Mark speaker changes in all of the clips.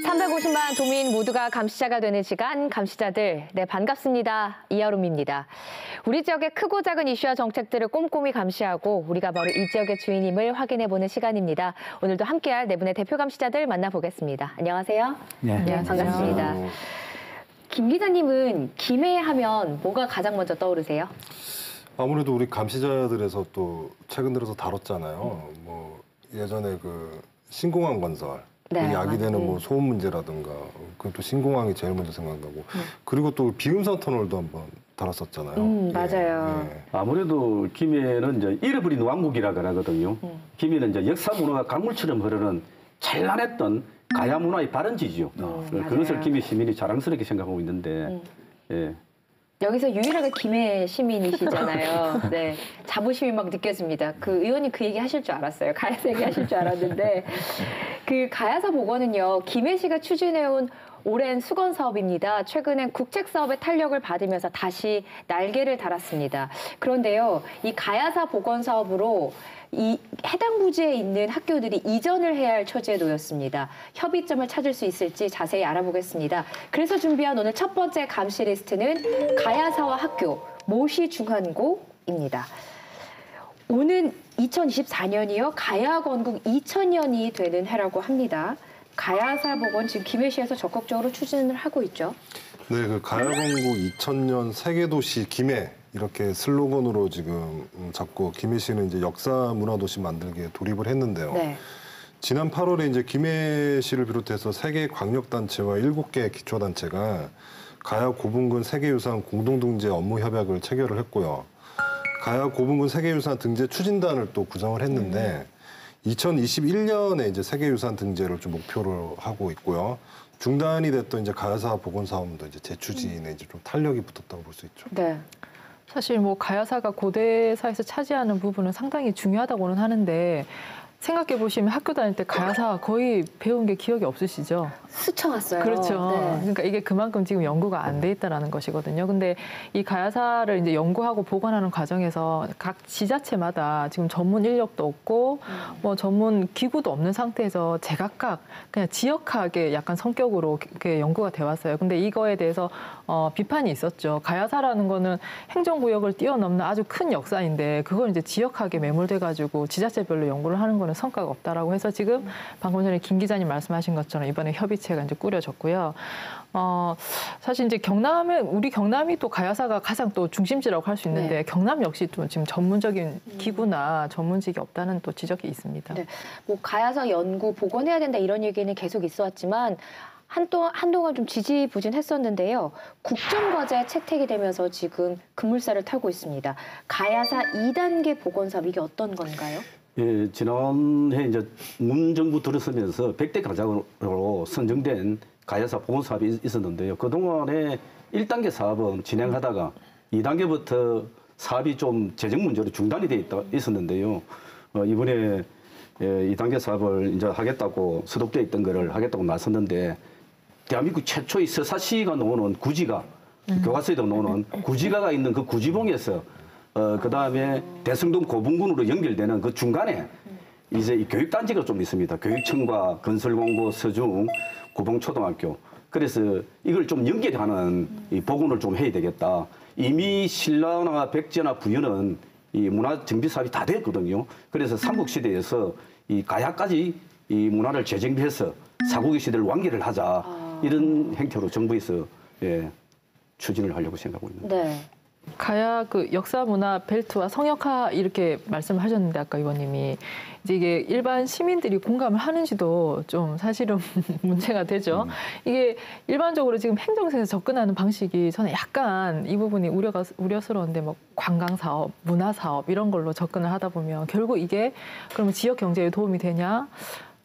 Speaker 1: 350만 도민 모두가 감시자가 되는 시간, 감시자들. 네, 반갑습니다. 이여름입니다. 우리 지역의 크고 작은 이슈와 정책들을 꼼꼼히 감시하고 우리가 바로 이 지역의 주인임을 확인해보는 시간입니다. 오늘도 함께할 네 분의 대표 감시자들 만나보겠습니다. 안녕하세요.
Speaker 2: 네,
Speaker 1: 안녕하세요. 반갑습니다. 김 기자님은 김해 하면 뭐가 가장 먼저 떠오르세요?
Speaker 3: 아무래도 우리 감시자들에서 또 최근 들어서 다뤘잖아요. 뭐 예전에 그 신공항 건설.
Speaker 1: 네,
Speaker 3: 야기되는 뭐 소음 문제라든가 그것도 신공항이 제일 먼저 생각나고 그리고 또 비음산 터널도 한번 다뤘었잖아요.
Speaker 1: 맞아요.
Speaker 3: 예.
Speaker 2: 아무래도 김해는 이제 잃어버린 왕국이라 그러거든요. 김해는 이제 역사 문화가 강물처럼 흐르는 찬란했던 가야 문화의 발원지죠. 그것을 김해 시민이 자랑스럽게 생각하고 있는데, 예.
Speaker 1: 여기서 유일하게 김해 시민이시잖아요. 네, 자부심이 막 느껴집니다. 그 의원님 그 얘기 하실 줄 알았어요. 가야사 얘기 하실 줄 알았는데 그 가야사 복원은요, 김해시가 추진해온 오랜 수건 사업입니다. 최근엔 국책 사업의 탄력을 받으면서 다시 날개를 달았습니다. 그런데요, 이 가야사 복원 사업으로 이 해당 부지에 있는 학교들이 이전을 해야 할 처지에 놓였습니다. 협의점을 찾을 수 있을지 자세히 알아보겠습니다. 그래서 준비한 오늘 첫 번째 감시 리스트는 가야사와 학교, 모시 중한고입니다. 오는 2024년이요. 가야 건국 2000년이 되는 해라고 합니다. 가야사 복원 지금 김해시에서 적극적으로 추진을 하고 있죠.
Speaker 3: 네, 그 가야 건국 2000년 세계도시 김해 이렇게 슬로건으로 지금 잡고 김해시는 이제 역사 문화도시 만들기에 돌입을 했는데요.
Speaker 1: 네.
Speaker 3: 지난 8월에 이제 김해시를 비롯해서 세계 광역단체와 7개 기초단체가 가야 고분군 세계유산 공동등재 업무 협약을 체결을 했고요. 가야 고분군 세계유산 등재 추진단을 또 구성을 했는데 2021년에 이제 세계유산 등재를 좀 목표로 하고 있고요. 중단이 됐던 이제 가야사 복원 사업도 이제 재추진에 이제 좀 탄력이 붙었다고 볼 수 있죠.
Speaker 1: 네.
Speaker 4: 사실 뭐 가야사가 고대사에서 차지하는 부분은 상당히 중요하다고는 하는데 생각해 보시면 학교 다닐 때 가야사 거의 배운 게 기억이 없으시죠?
Speaker 1: 스쳐갔어요.
Speaker 4: 그렇죠.
Speaker 1: 네.
Speaker 4: 그러니까 이게 그만큼 지금 연구가 안 돼 있다라는 것이거든요. 근데 이 가야사를 이제 연구하고 보관하는 과정에서 각 지자체마다 지금 전문 인력도 없고 뭐 전문 기구도 없는 상태에서 제각각 그냥 지역학의 약간 성격으로 이렇게 연구가 돼 왔어요. 근데 이거에 대해서 비판이 있었죠. 가야사라는 거는 행정구역을 뛰어넘는 아주 큰 역사인데 그걸 이제 지역학에 매몰돼 가지고 지자체별로 연구를 하는 거는 성과가 없다라고 해서 지금 방금 전에 김 기자님 말씀하신 것처럼 이번에 협의체가 이제 꾸려졌고요. 사실 이제 우리 경남이 또 가야사가 가장 또 중심지라고 할 수 있는데
Speaker 1: 네.
Speaker 4: 경남 역시 또 지금 전문적인 기구나 전문직이 없다는 또 지적이 있습니다.
Speaker 1: 네. 뭐 가야사 연구 복원해야 된다 이런 얘기는 계속 있어왔지만 한동안 좀 지지부진했었는데요. 국정과제에 채택이 되면서 지금 급물살을 타고 있습니다. 가야사 2단계 복원 사업 이게 어떤 건가요?
Speaker 2: 예, 지난해 이제 문 정부 들어서면서 100대 가장으로 선정된 가야사 복원 사업이 있었는데요. 그동안에 1단계 사업은 진행하다가 2단계부터 사업이 좀 재정 문제로 중단이 돼 있었는데요. 이번에 2단계 사업을 이제 하겠다고 수독돼 있던 거를 하겠다고 나섰는데 대한민국 최초의 서사시가 나오는 구지가 교과서에도 나오는 구지가가 있는 그 구지봉에서 그다음에 대성동 고분군으로 연결되는 그 중간에 이제 이 교육단지가 좀 있습니다. 교육청과 건설공고, 서중, 구봉초등학교. 그래서 이걸 좀 연결하는 이 복원을 좀 해야 되겠다. 이미 신라나 백제나 부여는 이 문화정비 사업이 다 됐거든요. 그래서 삼국시대에서 이 가야까지 이 문화를 재정비해서 사국의 시대를 완결을 하자. 이런 행태로 정부에서 추진을 하려고 생각하고 있습니다.
Speaker 1: 네.
Speaker 4: 가야 그 역사 문화 벨트와 성역화 이렇게 말씀하셨는데 아까 의원님이 이제 이게 일반 시민들이 공감을 하는지도 좀 사실은 문제가 되죠. 이게 일반적으로 지금 행정에서 접근하는 방식이 저는 약간 이 부분이 우려스러운데 뭐 관광 사업, 문화 사업 이런 걸로 접근을 하다 보면 결국 이게 그러면 지역 경제에 도움이 되냐?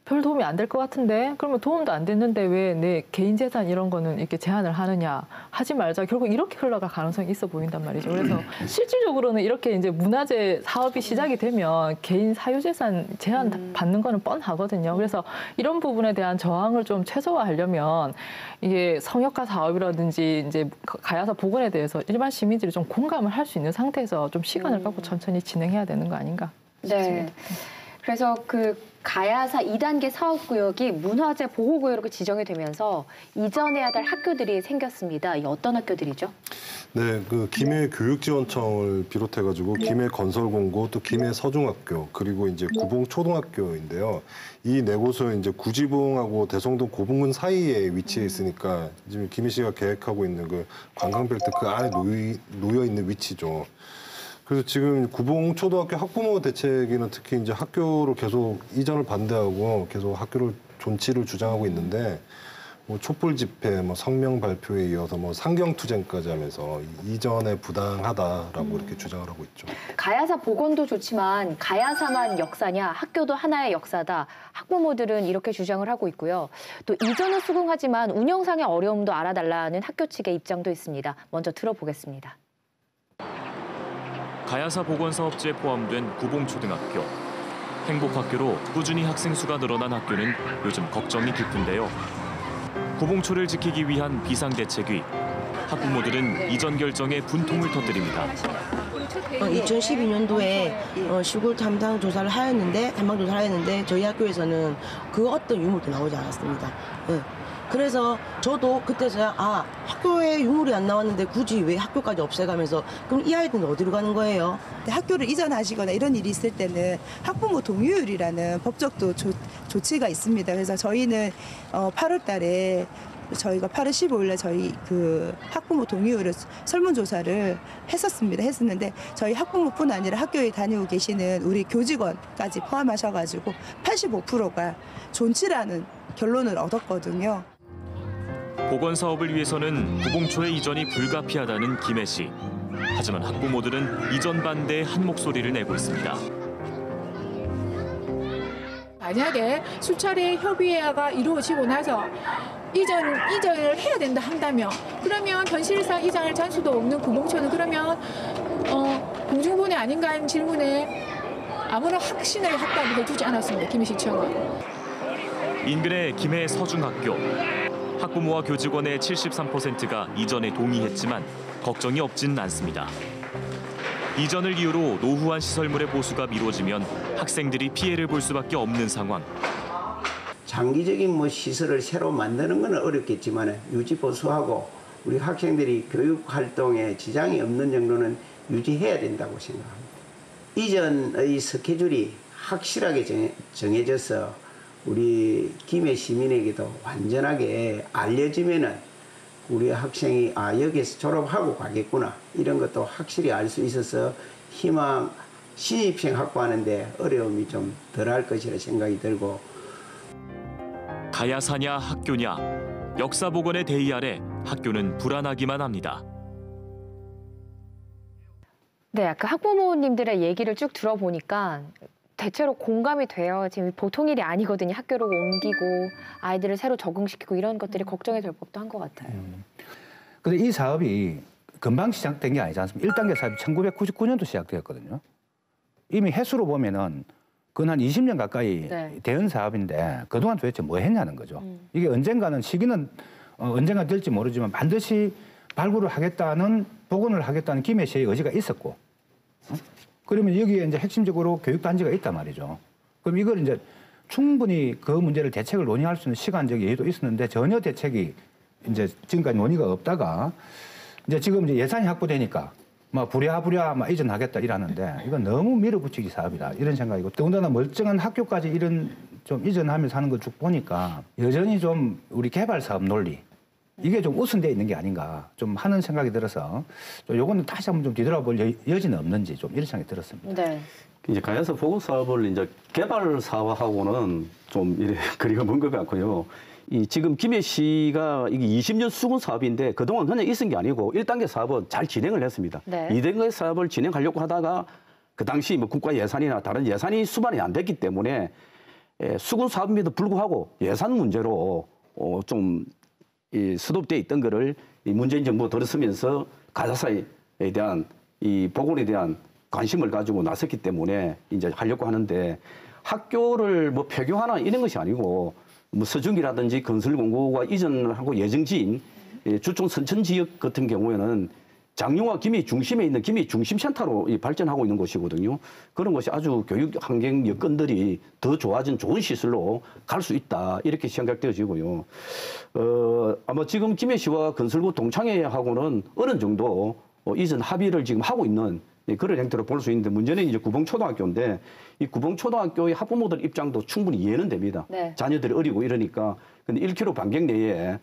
Speaker 4: 별 도움이 안 될 것 같은데 그러면 도움도 안 됐는데 왜 내 개인 재산 이런 거는 이렇게 제한을 하느냐 하지 말자 결국 이렇게 흘러갈 가능성이 있어 보인단 말이죠. 그래서 실질적으로는 이렇게 이제 문화재 사업이 시작이 되면 개인 사유재산 제한 받는 거는 뻔하거든요. 그래서 이런 부분에 대한 저항을 좀 최소화하려면 이게 성역화 사업이라든지 이제 가야사 복원에 대해서 일반 시민들이 좀 공감을 할 수 있는 상태에서 좀 시간을 갖고 천천히 진행해야 되는 거 아닌가 싶습니다.
Speaker 1: 네. 그래서 그 가야사 2단계 사업구역이 문화재 보호구역으로 지정이 되면서 이전해야 될 학교들이 생겼습니다. 이 어떤 학교들이죠?
Speaker 3: 네, 그 김해 교육지원청을 비롯해가지고 김해 건설공고, 또 김해 서중학교, 그리고 이제 구봉 초등학교인데요. 이 네 곳은 이제 구지봉하고 대성동 고봉군 사이에 위치해 있으니까 지금 김해 시가 계획하고 있는 그 관광벨트 그 안에 놓여 있는 위치죠. 그래서 지금 구봉 초등학교 학부모 대책위는 특히 이제 학교로 계속 이전을 반대하고 계속 학교를 존치를 주장하고 있는데, 뭐 촛불 집회, 뭐 성명 발표에 이어서 뭐 상경투쟁까지 하면서 이전에 부당하다라고 이렇게 주장을 하고 있죠.
Speaker 1: 가야사 복원도 좋지만 가야사만 역사냐, 학교도 하나의 역사다. 학부모들은 이렇게 주장을 하고 있고요. 또 이전은 수긍하지만 운영상의 어려움도 알아달라는 학교 측의 입장도 있습니다. 먼저 들어보겠습니다.
Speaker 5: 가야사 복원사업지에 포함된 구봉초등학교. 행복학교로 꾸준히 학생 수가 늘어난 학교는 요즘 걱정이 깊은데요. 구봉초를 지키기 위한 비상대책위. 학부모들은 이전 결정에 분통을 터뜨립니다.
Speaker 6: 2012년도에 시골 탐방 조사를 하였는데 저희 학교에서는 그 어떤 유물도 나오지 않았습니다. 네. 그래서 저도 그때서야 학교에 유물이 안 나왔는데 굳이 왜 학교까지 없애가면서 그럼 이 아이들은 어디로 가는 거예요?
Speaker 7: 학교를 이전하시거나 이런 일이 있을 때는 학부모 동의율이라는 법적도 조치가 있습니다. 그래서 저희는 8월 달에 저희가 8월 15일에 저희 그 학부모 동의율을 설문조사를 했었는데 저희 학부모뿐 아니라 학교에 다니고 계시는 우리 교직원까지 포함하셔가지고 85%가 존치라는 결론을 얻었거든요.
Speaker 5: 복원 사업을 위해서는 구봉초의 이전이 불가피하다는 김해시. 하지만 학부모들은 이전 반대에 한 목소리를 내고 있습니다.
Speaker 8: 만약에 수차례 협의회가 이루어지고 나서 이전을 해야 된다 한다면 그러면 현실상 이전할 잔수도 없는 구봉초는 그러면 공중분해 아닌가 하는 질문에 아무런 확신을 확답을 해주지 않았습니다. 김해시청은.
Speaker 5: 인근의 김해 서중학교. 학부모와 교직원의 73%가 이전에 동의했지만 걱정이 없진 않습니다. 이전을 이유로 노후한 시설물의 보수가 미뤄지면 학생들이 피해를 볼 수밖에 없는 상황.
Speaker 9: 장기적인 시설을 새로 만드는 건 어렵겠지만 유지 보수하고 우리 학생들이 교육 활동에 지장이 없는 정도는 유지해야 된다고 생각합니다. 이전의 스케줄이 확실하게 정해져서 우리 김해 시민에게도 완전하게 알려지면은 우리 학생이 여기에서 졸업하고 가겠구나 이런 것도 확실히 알 수 있어서 희망 신입생 확보하는데 어려움이 좀 덜할 것이라 생각이 들고.
Speaker 5: 가야사냐 학교냐. 역사 복원의 대의 아래 학교는 불안하기만 합니다.
Speaker 1: 네, 아까 학부모님들의 얘기를 쭉 들어보니까 대체로 공감이 돼요. 지금 보통 일이 아니거든요. 학교로 옮기고 아이들을 새로 적응시키고 이런 것들이 걱정이 될 법도 한 것 같아요.
Speaker 10: 근데 이 사업이 금방 시작된 게 아니지 않습니까? 1단계 사업이 1999년도 시작되었거든요. 이미 횟수로 보면은 그건 한 20년 가까이 된 사업인데 그동안 도대체 뭐 했냐는 거죠. 이게 언젠가는 시기는 언젠가 될지 모르지만 반드시 발굴을 하겠다는 복원을 하겠다는 김해시의 의지가 있었고 그러면 여기에 이제 핵심적으로 교육단지가 있단 말이죠. 그럼 이걸 이제 충분히 그 문제를 대책을 논의할 수 있는 시간적 여유도 있었는데 전혀 대책이 이제 지금까지 논의가 없다가 이제 지금 이제 예산이 확보되니까 막 부랴부랴 막 이전하겠다 이러는데 이건 너무 밀어붙이기 사업이다 이런 생각이고 더군다나 멀쩡한 학교까지 이런 좀 이전하면서 하는 거 쭉 보니까 여전히 좀 우리 개발 사업 논리 이게 좀 우선되어 있는 게 아닌가 좀 하는 생각이 들어서 요거는 다시 한번 좀 뒤돌아볼 여지는 없는지 좀 이런 생각이 들었습니다.
Speaker 1: 네.
Speaker 2: 이제 가야사 복원 사업을 이제 개발 사업하고는 좀 이래 거리가 먼 것 같고요. 지금 김해시가 이게 20년 수군 사업인데 그동안 그냥 있은 게 아니고 1단계 사업은 잘 진행을 했습니다.
Speaker 1: 네.
Speaker 2: 2단계 사업을 진행하려고 하다가 그 당시 뭐 국가 예산이나 다른 예산이 수반이 안 됐기 때문에 수군 사업임에도 불구하고 예산 문제로 좀 스톱돼 있던 거를 문재인 정부가 들었으면서 가야사에 대한 이 복원에 대한 관심을 가지고 나섰기 때문에 이제 하려고 하는데 학교를 뭐 폐교하나 이런 것이 아니고 뭐 서중기라든지 건설공고가 이전을 하고 예정지인 주총 선천 지역 같은 경우에는 장유와 김해 중심에 있는 김해 중심센터로 발전하고 있는 곳이거든요. 그런 것이 아주 교육 환경 여건들이 더 좋아진 좋은 시설로 갈 수 있다 이렇게 생각되어지고요. 아마 지금 김해시와 건설구 동창회하고는 어느 정도 이전 합의를 지금 하고 있는 그런 형태로 볼 수 있는데 문제는 이제 구봉초등학교인데 이 구봉초등학교의 학부모들 입장도 충분히 이해는 됩니다.
Speaker 1: 네.
Speaker 2: 자녀들이 어리고 이러니까 근데 1km 반경 내에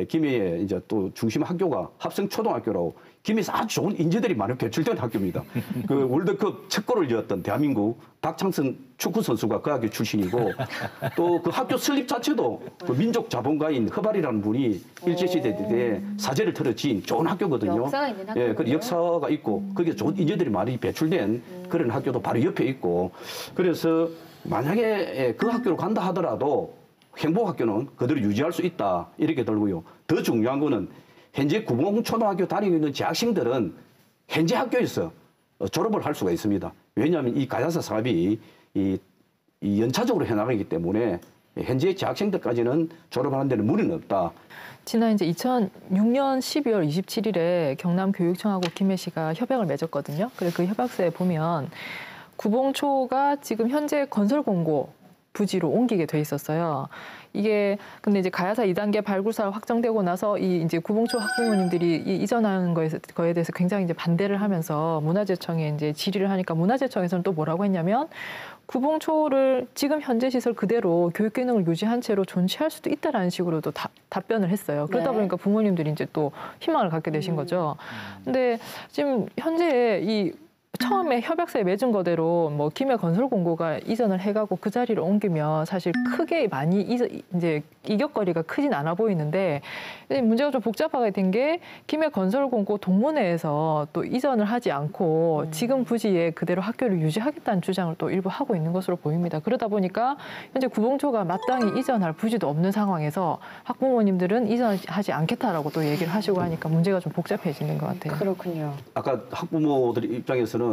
Speaker 2: 김해에 이제 또 중심 학교가 합성초등학교라고 김해에서 아주 좋은 인재들이 많이 배출된 학교입니다. 그 월드컵 첫 골을 이었던 대한민국 박창선 축구 선수가 그 학교 출신이고 또 그 학교 설립 자체도 그 민족 자본가인 허발이라는 분이 일제시대 때 사제를 털어 지은 좋은 학교거든요.
Speaker 1: 역사가 있는 학교군요.
Speaker 2: 예, 그 역사가 있고 거기에 좋은 인재들이 많이 배출된 그런 학교도 바로 옆에 있고 그래서 만약에 그 학교로 간다 하더라도 행복학교는 그대로 유지할 수 있다 이렇게 들고요. 더 중요한 거는 현재 구봉초등학교 다니고 있는 재학생들은 현재 학교에서 졸업을 할 수가 있습니다. 왜냐하면 이 가야사 사업이 이 연차적으로 해나가기 때문에 현재 재학생들까지는 졸업하는 데는 무리는 없다.
Speaker 4: 지난 이제 2006년 12월 27일에 경남교육청하고 김해시가 협약을 맺었거든요. 그래서 그 협약서에 보면 구봉초가 지금 현재 건설 공고 부지로 옮기게 돼 있었어요. 이게 근데 이제 가야사 2단계 발굴사가 확정되고 나서 이 이제 구봉초 학부모님들이 이 이전하는 거에 대해서 굉장히 이제 반대를 하면서 문화재청에 이제 질의를 하니까 문화재청에서는 또 뭐라고 했냐면 구봉초를 지금 현재 시설 그대로 교육 기능을 유지한 채로 존치할 수도 있다라는 식으로도 답변을 했어요. 그러다
Speaker 1: 네.
Speaker 4: 보니까 부모님들이 이제 또 희망을 갖게 되신 거죠. 근데 지금 현재 이 처음에 협약서에 맺은 거대로 뭐 김해 건설 공고가 이전을 해가고 그 자리를 옮기면 사실 크게 많이 이제 이격거리가 크진 않아 보이는데 문제가 좀 복잡하게 된 게 김해 건설 공고 동문회에서 또 이전을 하지 않고 지금 부지에 그대로 학교를 유지하겠다는 주장을 또 일부 하고 있는 것으로 보입니다. 그러다 보니까 현재 구봉초가 마땅히 이전할 부지도 없는 상황에서 학부모님들은 이전하지 않겠다라고 또 얘기를 하시고 하니까 문제가 좀 복잡해지는 것 같아요.
Speaker 1: 그렇군요.
Speaker 2: 아까 학부모들 입장에서는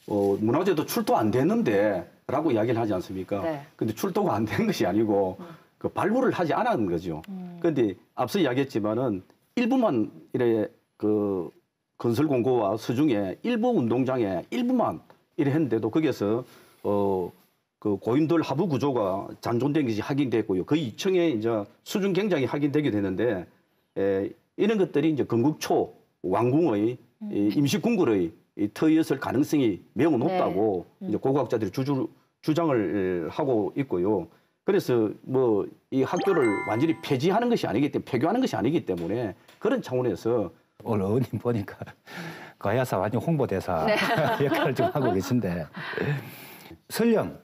Speaker 2: 문화재도 출도 안 됐는데 라고 이야기를 하지 않습니까?
Speaker 1: 네.
Speaker 2: 근데 출도가 안 된 것이 아니고 그 발굴을 하지 않은 거죠. 그런데 앞서 이야기했지만은 일부만 이래 그 건설 공고와 서중에 일부 운동장에 일부만 이래 했는데도 거기에서 그 고인돌 하부 구조가 잔존된 것이 확인됐고요. 그 2층에 이제 수중 경장이 확인되게 되는데 이런 것들이 이제 건국초 왕궁의 임시 궁궐의 터였을 가능성이 매우 높다고 이제 고고학자들이 주장을 하고 있고요. 그래서 뭐 이 학교를 완전히 폐지하는 것이 아니기 때문에 폐교하는 것이 아니기 때문에 그런 차원에서
Speaker 10: 오늘 의원님 보니까 가야사 완전 홍보대사 역할을 좀 하고 계신데 설령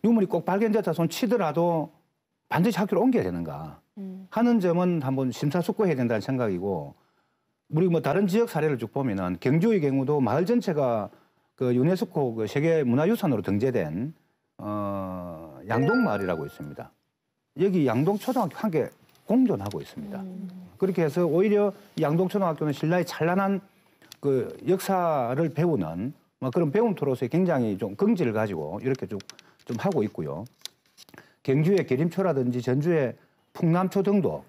Speaker 10: 유물이 꼭 발견됐다 손 치더라도 반드시 학교를 옮겨야 되는가 하는 점은 한번 심사숙고해야 된다는 생각이고 우리 뭐 다른 지역 사례를 쭉 보면은 경주의 경우도 마을 전체가 그 유네스코 그 세계 문화유산으로 등재된 양동마을이라고 있습니다. 여기 양동초등학교 함께 공존하고 있습니다. 그렇게 해서 오히려 양동초등학교는 신라의 찬란한 그 역사를 배우는 뭐 그런 배움터로서의 굉장히 좀 긍지를 가지고 이렇게 좀 하고 있고요. 경주의 계림초라든지 전주의 풍남초 등도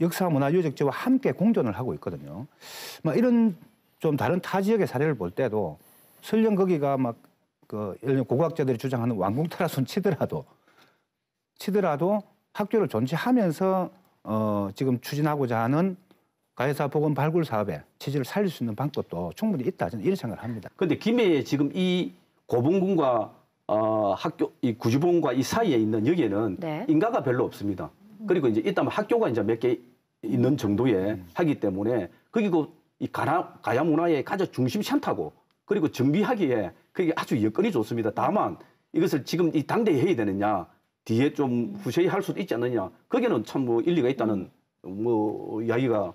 Speaker 10: 역사 문화 유적지와 함께 공존을 하고 있거든요. 막 이런 좀 다른 타 지역의 사례를 볼 때도 설령 거기가 막 그 고고학자들이 주장하는 왕궁타라손 치더라도 학교를 존치하면서 지금 추진하고자 하는 가야사 복원 발굴 사업의 취지를 살릴 수 있는 방법도 충분히 있다 저는 이런 생각을 합니다.
Speaker 2: 그런데 김해에 지금 이 고봉군과 학교 이 구주봉과 이 사이에 있는 여기에는
Speaker 1: 네.
Speaker 2: 인가가 별로 없습니다. 그리고 이제 있다면 학교가 이제 몇 개 있는 정도에 하기 때문에 거기고 이 가야 문화의 가장 중심 센터고 그리고 정비하기에 그게 아주 여건이 좋습니다. 다만 이것을 지금 이 당대에 해야 되느냐 뒤에 좀 후세에 할 수도 있지 않느냐 거기는 참 뭐 일리가 있다는 뭐 이야기가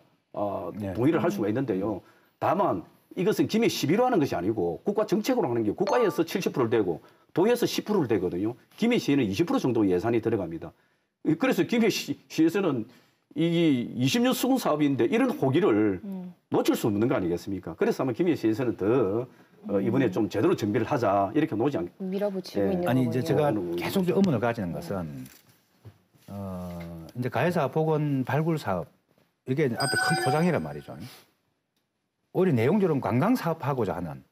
Speaker 2: 동의를 할 수가 있는데요. 다만 이것은 김해 11호 하는 것이 아니고 국가 정책으로 하는 게 국가에서 70%를 대고 도에서 10%를 대거든요. 김해시에는 20% 정도 예산이 들어갑니다. 그래서 김해시에서는 이 20년 수군 사업인데 이런 호기를 놓칠 수 없는 거 아니겠습니까? 그래서 아마 김해시에서는 더 이번에 좀 제대로 정비를 하자 이렇게 놓지 않.
Speaker 1: 밀어붙이고 있는
Speaker 10: 아니
Speaker 1: 거군요.
Speaker 10: 이제 제가 계속 의문을 가지는 것은 이제 가야사 복원 발굴 사업 이게 앞에 큰 포장이란 말이죠. 오히려 내용적으로 관광 사업하고자 하는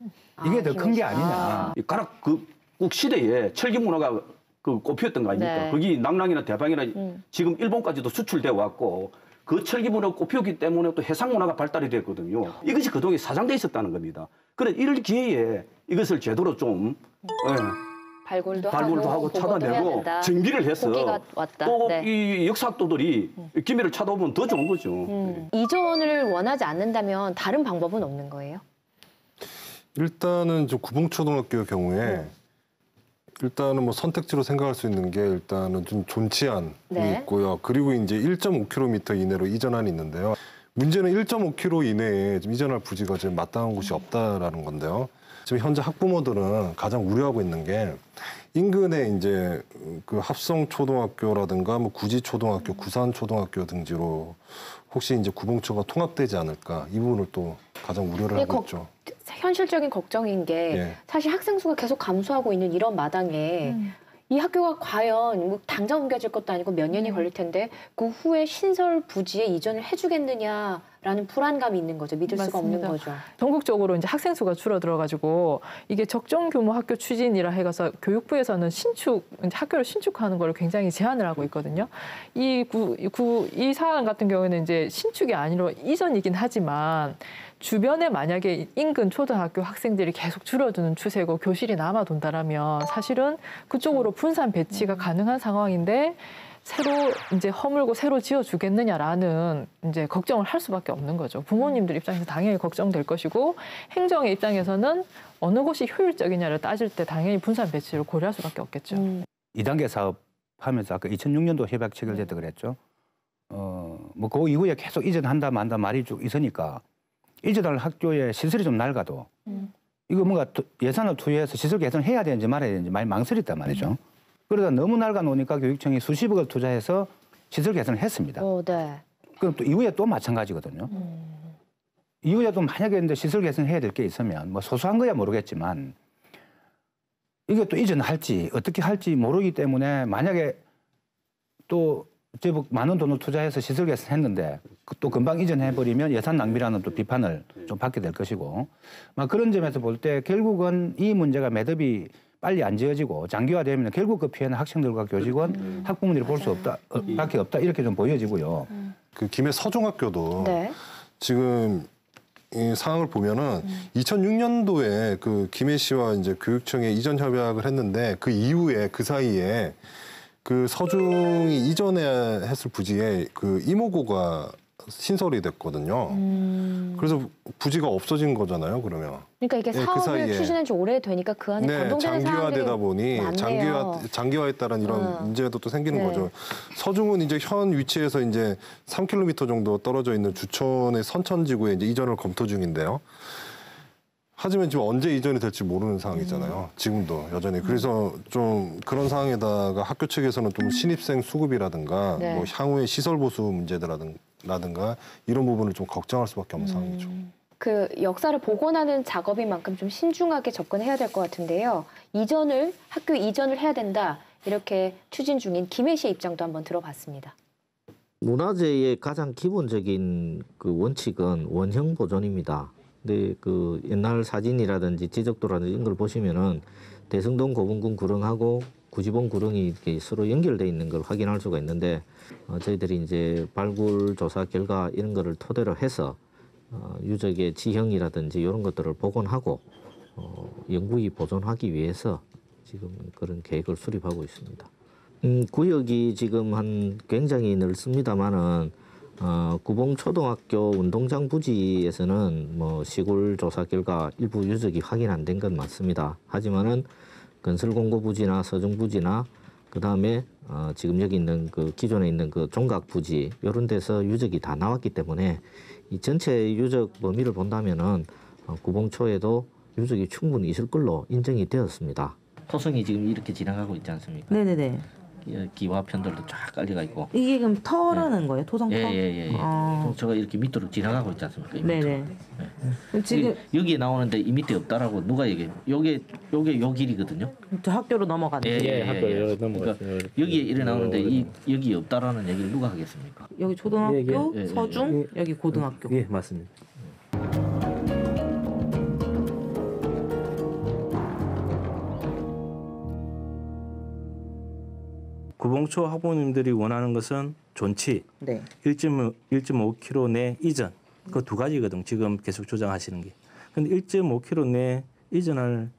Speaker 10: 이게 더 큰 게 아니냐.
Speaker 2: 이 가락 국 시대에 철기 문화가 그 꽃피웠던 거 아닙니까?
Speaker 1: 네.
Speaker 2: 거기 낭랑이나 대방이나 지금 일본까지도 수출돼 왔고 그 철기 문화가 꽃피웠기 때문에 또 해상 문화가 발달이 됐거든요. 이것이 그동안 사장돼 있었다는 겁니다. 그래 이럴 기회에 이것을 제대로 좀
Speaker 1: 발굴도
Speaker 2: 하고 찾아내고 정비를 해서
Speaker 1: 왔다.
Speaker 2: 또
Speaker 1: 네.
Speaker 2: 이 역사학도들이 김해를 찾아오면 더 좋은 거죠.
Speaker 1: 이전을 원하지 않는다면 다른 방법은 없는 거예요?
Speaker 3: 일단은 좀 구봉초등학교의 경우에 일단은 뭐 선택지로 생각할 수 있는 게 일단은 좀 존치안이 있고요. 그리고 이제 1.5km 이내로 이전안이 있는데요. 문제는 1.5km 이내에 좀 이전할 부지가 지금 마땅한 곳이 없다라는 건데요. 지금 현재 학부모들은 가장 우려하고 있는 게 인근에 이제 그 합성초등학교라든가 뭐 구지초등학교, 구산초등학교 등지로 혹시 이제 구봉초가 통합되지 않을까 이 부분을 또 가장 우려를 하고 있죠.
Speaker 1: 현실적인 걱정인 게 사실 학생 수가 계속 감소하고 있는 이런 마당에 이 학교가 과연 뭐 당장 옮겨질 것도 아니고 몇 년이 걸릴 텐데 그 후에 신설 부지에 이전을 해주겠느냐라는 불안감이 있는 거죠. 믿을 수가 없는 거죠.
Speaker 4: 전국적으로 이제 학생 수가 줄어들어가지고 이게 적정 규모 학교 추진이라 해서 교육부에서는 학교를 신축하는 걸 굉장히 제한을 하고 있거든요. 이 사안 같은 경우에는 이제 신축이 아니라 이전이긴 하지만 주변에 만약에 인근 초등학교 학생들이 계속 줄어드는 추세고 교실이 남아돈다라면 사실은 그쪽으로 분산 배치가 가능한 상황인데 새로 이제 허물고 새로 지어주겠느냐라는 이제 걱정을 할 수밖에 없는 거죠. 부모님들 입장에서 당연히 걱정될 것이고 행정의 입장에서는 어느 곳이 효율적이냐를 따질 때 당연히 분산 배치를 고려할 수밖에 없겠죠.
Speaker 10: 2단계 사업 하면서 아까 2006년도 협약 체결됐다 그랬죠. 뭐 그 이후에 계속 이전한다 만다 말이 쭉 있으니까 이전할 학교에 시설이 좀 낡아도 이거 뭔가 예산을 투여해서 시설 개선해야 되는지 말아야 되는지 많이 망설였단 말이죠. 그러다 너무 낡아 놓으니까 교육청이 수십억을 투자해서 시설 개선을 했습니다. 그럼 또 이후에 또 마찬가지거든요. 이후에 또 만약에 이제 시설 개선해야 될 게 있으면 뭐 소소한 거야 모르겠지만 이게 또 이전할지 어떻게 할지 모르기 때문에 만약에 또 제법 많은 돈을 투자해서 시설 개선했는데 또 금방 이전해버리면 예산 낭비라는 또 비판을 좀 받게 될 것이고 막 그런 점에서 볼 때 결국은 이 문제가 매듭이 빨리 안 지어지고 장기화되면 결국 그 피해는 학생들과 교직원, 학부모들이 볼 수 없다, 밖에 없다 이렇게 좀 보여지고요.
Speaker 3: 그 김해 서중학교도 지금 이 상황을 보면은 2006년도에 그 김해시와 이제 교육청에 이전 협약을 했는데 그 이후에 그 사이에 그 서중이 이전에 했을 부지에 그 이모고가 신설이 됐거든요. 그래서 부지가 없어진 거잖아요, 그러면.
Speaker 1: 그러니까 이게 사업을 추진한 지 오래되니까 그 안에 변동되는
Speaker 3: 장기화되다 보니 장기화에 따른 이런 문제도 또 생기는 거죠. 서중은 이제 현 위치에서 이제 3km 정도 떨어져 있는 주천의 선천지구에 이제 이전을 검토 중인데요. 하지만 지금 언제 이전이 될지 모르는 상황이잖아요. 지금도 여전히. 그래서 좀 그런 상황에다가 학교 측에서는 좀 신입생 수급이라든가 뭐 향후의 시설 보수 문제라든가 이런 부분을 좀 걱정할 수밖에 없는 상황이죠.
Speaker 1: 그 역사를 복원하는 작업인 만큼 좀 신중하게 접근해야 될 것 같은데요. 학교 이전을 해야 된다. 이렇게 추진 중인 김해시의 입장도 한번 들어봤습니다.
Speaker 11: 문화재의 가장 기본적인 그 원칙은 원형 보존입니다. 근데 그 옛날 사진이라든지 지적도라든지 이런 걸 보시면은 대성동 고분군 구릉하고 구지봉 구릉이 이렇게 서로 연결돼 있는 걸 확인할 수가 있는데 저희들이 이제 발굴 조사 결과 이런 거를 토대로 해서 유적의 지형이라든지 이런 것들을 복원하고 영구히 보존하기 위해서 지금 그런 계획을 수립하고 있습니다. 구역이 지금 굉장히 넓습니다만은 구봉초등학교 운동장 부지에서는 뭐 시골 조사 결과 일부 유적이 확인 안 된 건 맞습니다. 하지만은 건설공고 부지나 서중 부지나 그 다음에 지금 여기 있는 그 기존에 있는 그 종각 부지 이런 데서 유적이 다 나왔기 때문에 이 전체 유적 범위를 본다면은 구봉초에도 유적이 충분히 있을 걸로 인정이 되었습니다. 토성이 지금 이렇게 지나가고 있지 않습니까?
Speaker 12: 네네네.
Speaker 11: 기와 편들도 쫙 깔려가 있고.
Speaker 12: 이게 그럼 터라는 거예요? 토성 터?
Speaker 11: 예. 저가 이렇게 밑으로 지나가고 있지 않습니까?
Speaker 12: 네네. 지금
Speaker 11: 여기에 나오는데 이 밑에 없다라고 누가 얘기해? 요게 요 길이거든요.
Speaker 12: 저 학교로 넘어가는.
Speaker 11: 학교로 넘어갔어요. 그러니까 여기에 이래 나오는데 여기 없다라는 얘기를 누가 하겠습니까?
Speaker 12: 여기 초등학교, 서중, 여기 고등학교.
Speaker 11: 예, 맞습니다.
Speaker 13: 구봉초 학부모님들이 원하는 것은 존치,
Speaker 12: 네.
Speaker 13: 1.5km 내 이전, 그 두 가지거든. 지금 계속 주장하시는 게. 근데 1.5km 내 이전할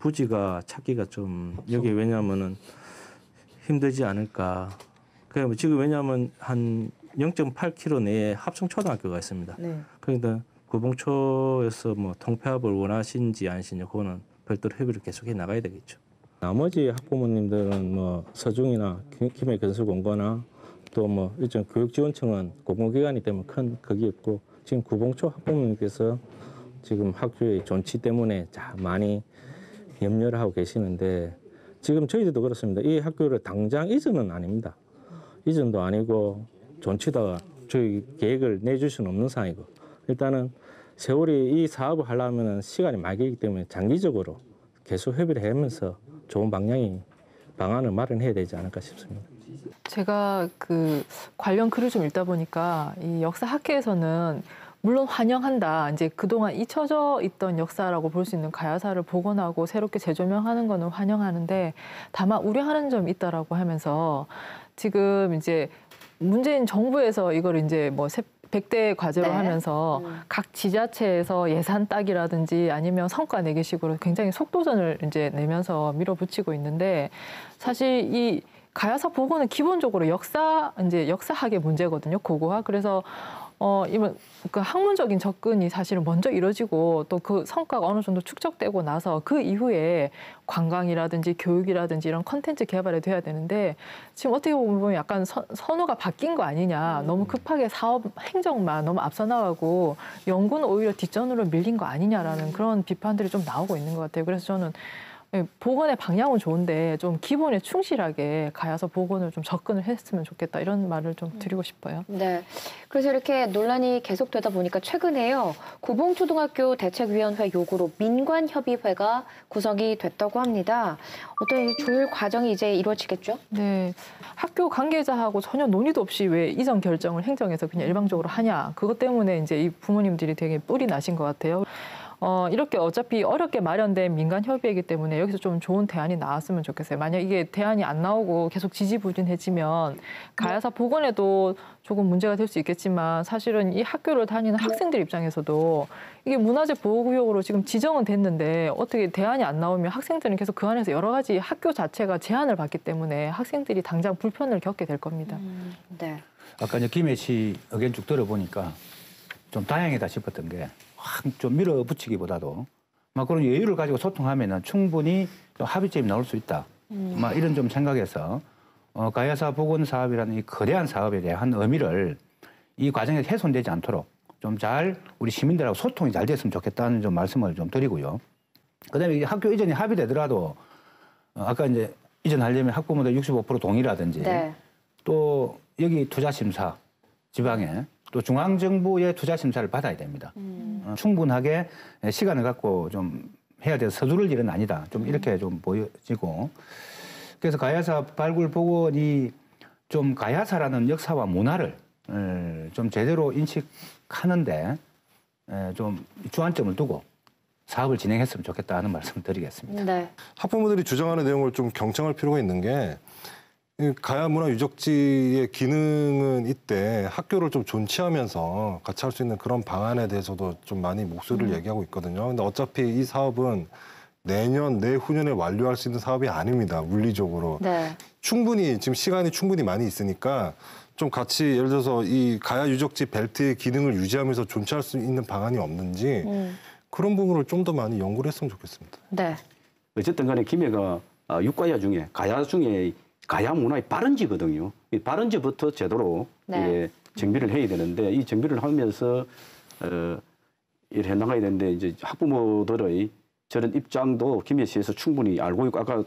Speaker 13: 부지가 찾기가 좀 여기 왜냐하면은 힘들지 않을까. 그러니까 지금 왜냐하면 한 0.8km 내에 합성초등학교가 있습니다.
Speaker 12: 네.
Speaker 13: 그러니까 구봉초에서 뭐 통폐합을 원하신지 아니신지 그거는 별도로 협의를 계속해 나가야 되겠죠. 나머지 학부모님들은 뭐 서중이나 김해 건설공고나 또 뭐 일종 교육지원청은 공공기관이기 때문에 큰 그게 없고 지금 구봉초 학부모님께서 지금 학교의 존치 때문에 많이 염려를 하고 계시는데 지금 저희들도 그렇습니다. 이 학교를 당장 이전은 아닙니다. 이전도 아니고 존치다가 저희 계획을 내줄 수는 없는 상황이고 일단은 세월이 이 사업을 하려면 시간이 많이 걸리기 때문에 장기적으로 계속 협의를 하면서 좋은 방안을 마련해야 되지 않을까 싶습니다.
Speaker 4: 제가 그 관련 글을 좀 읽다 보니까 이 역사학회에서는 물론 환영한다. 이제 그동안 잊혀져 있던 역사라고 볼 수 있는 가야사를 복원하고 새롭게 재조명하는 거는 환영하는데 다만 우려하는 점이 있다라고 하면서 지금 이제 문재인 정부에서 이걸 이제 뭐 100대 과제로
Speaker 1: 네.
Speaker 4: 하면서 각 지자체에서 예산 따기라든지 아니면 성과 내기식으로 굉장히 속도전을 이제 내면서 밀어붙이고 있는데 사실 이 가야사 복원은 기본적으로 역사학의 문제거든요. 고고학. 그래서 이번 그 학문적인 접근이 사실은 먼저 이루어지고 또 그 성과가 어느 정도 축적되고 나서 그 이후에 관광이라든지 교육이라든지 이런 컨텐츠 개발이 돼야 되는데 지금 어떻게 보면 약간 선호가 바뀐 거 아니냐. 너무 급하게 사업 행정만 너무 앞서 나가고 연구는 오히려 뒷전으로 밀린 거 아니냐라는 그런 비판들이 좀 나오고 있는 것 같아요. 그래서 저는 복원의 방향은 좋은데 좀 기본에 충실하게 가야사 복원을 좀 접근을 했으면 좋겠다 이런 말을 좀 드리고 싶어요.
Speaker 1: 네. 그래서 이렇게 논란이 계속되다 보니까 최근에요. 구봉초등학교 대책위원회 요구로 민관협의회가 구성이 됐다고 합니다. 어떤 조율 과정이 이제 이루어지겠죠?
Speaker 4: 네. 학교 관계자하고 전혀 논의도 없이 왜 이전 결정을 행정에서 그냥 일방적으로 하냐. 그것 때문에 이제 이 부모님들이 되게 뿔이 나신 것 같아요. 이렇게 어차피 어렵게 마련된 민간협의회이기 때문에 여기서 좀 좋은 대안이 나왔으면 좋겠어요. 만약 이게 대안이 안 나오고 계속 지지부진해지면 가야사 복원에도 조금 문제가 될 수 있겠지만 사실은 이 학교를 다니는 학생들 입장에서도 이게 문화재 보호구역으로 지금 지정은 됐는데 어떻게 대안이 안 나오면 학생들은 계속 그 안에서 여러 가지 학교 자체가 제한을 받기 때문에 학생들이 당장 불편을 겪게 될 겁니다.
Speaker 1: 네.
Speaker 10: 아까 이제 김해 씨 의견 쭉 들어보니까 좀 다행이다 싶었던 게 확 좀 밀어붙이기보다도 막 그런 여유를 가지고 소통하면은 충분히 좀 합의점이 나올 수 있다. 막 이런 좀 생각해서 가야사 복원 사업이라는 이 거대한 사업에 대한 의미를 이 과정에서 훼손되지 않도록 좀 잘 우리 시민들하고 소통이 잘 됐으면 좋겠다는 좀 말씀을 좀 드리고요. 그다음에 이게 학교 이전이 합의되더라도 아까 이제 이전하려면 학부모들 65% 동의라든지
Speaker 1: 네.
Speaker 10: 또 여기 투자 심사 지방에 또 중앙정부의 투자 심사를 받아야 됩니다. 충분하게 시간을 갖고 좀 해야 돼서 서두를 일은 아니다. 좀 이렇게 좀 보여지고 그래서 가야사 발굴 복원이 좀 가야사라는 역사와 문화를 좀 제대로 인식하는데 좀 주안점을 두고 사업을 진행했으면 좋겠다 하는 말씀을 드리겠습니다.
Speaker 1: 네.
Speaker 3: 학부모들이 주장하는 내용을 좀 경청할 필요가 있는 게 가야문화유적지의 기능은 이때 학교를 좀 존치하면서 같이 할 수 있는 그런 방안에 대해서도 좀 많이 목소리를 얘기하고 있거든요. 근데 어차피 이 사업은 내후년에 완료할 수 있는 사업이 아닙니다. 물리적으로.
Speaker 1: 네.
Speaker 3: 충분히 지금 시간이 충분히 많이 있으니까 좀 같이 예를 들어서 이 가야유적지 벨트의 기능을 유지하면서 존치할 수 있는 방안이 없는지 그런 부분을 좀 더 많이 연구를 했으면 좋겠습니다.
Speaker 1: 네.
Speaker 2: 어쨌든 간에 김해가 육가야 중에 가야 중에 가야 문화의 발원지거든요. 이 발원지부터 제대로
Speaker 1: 네.
Speaker 2: 정비를 해야 되는데 이 정비를 하면서 일해 나가야 되는데 이제 학부모들의 저런 입장도 김해시에서 충분히 알고 있고 아까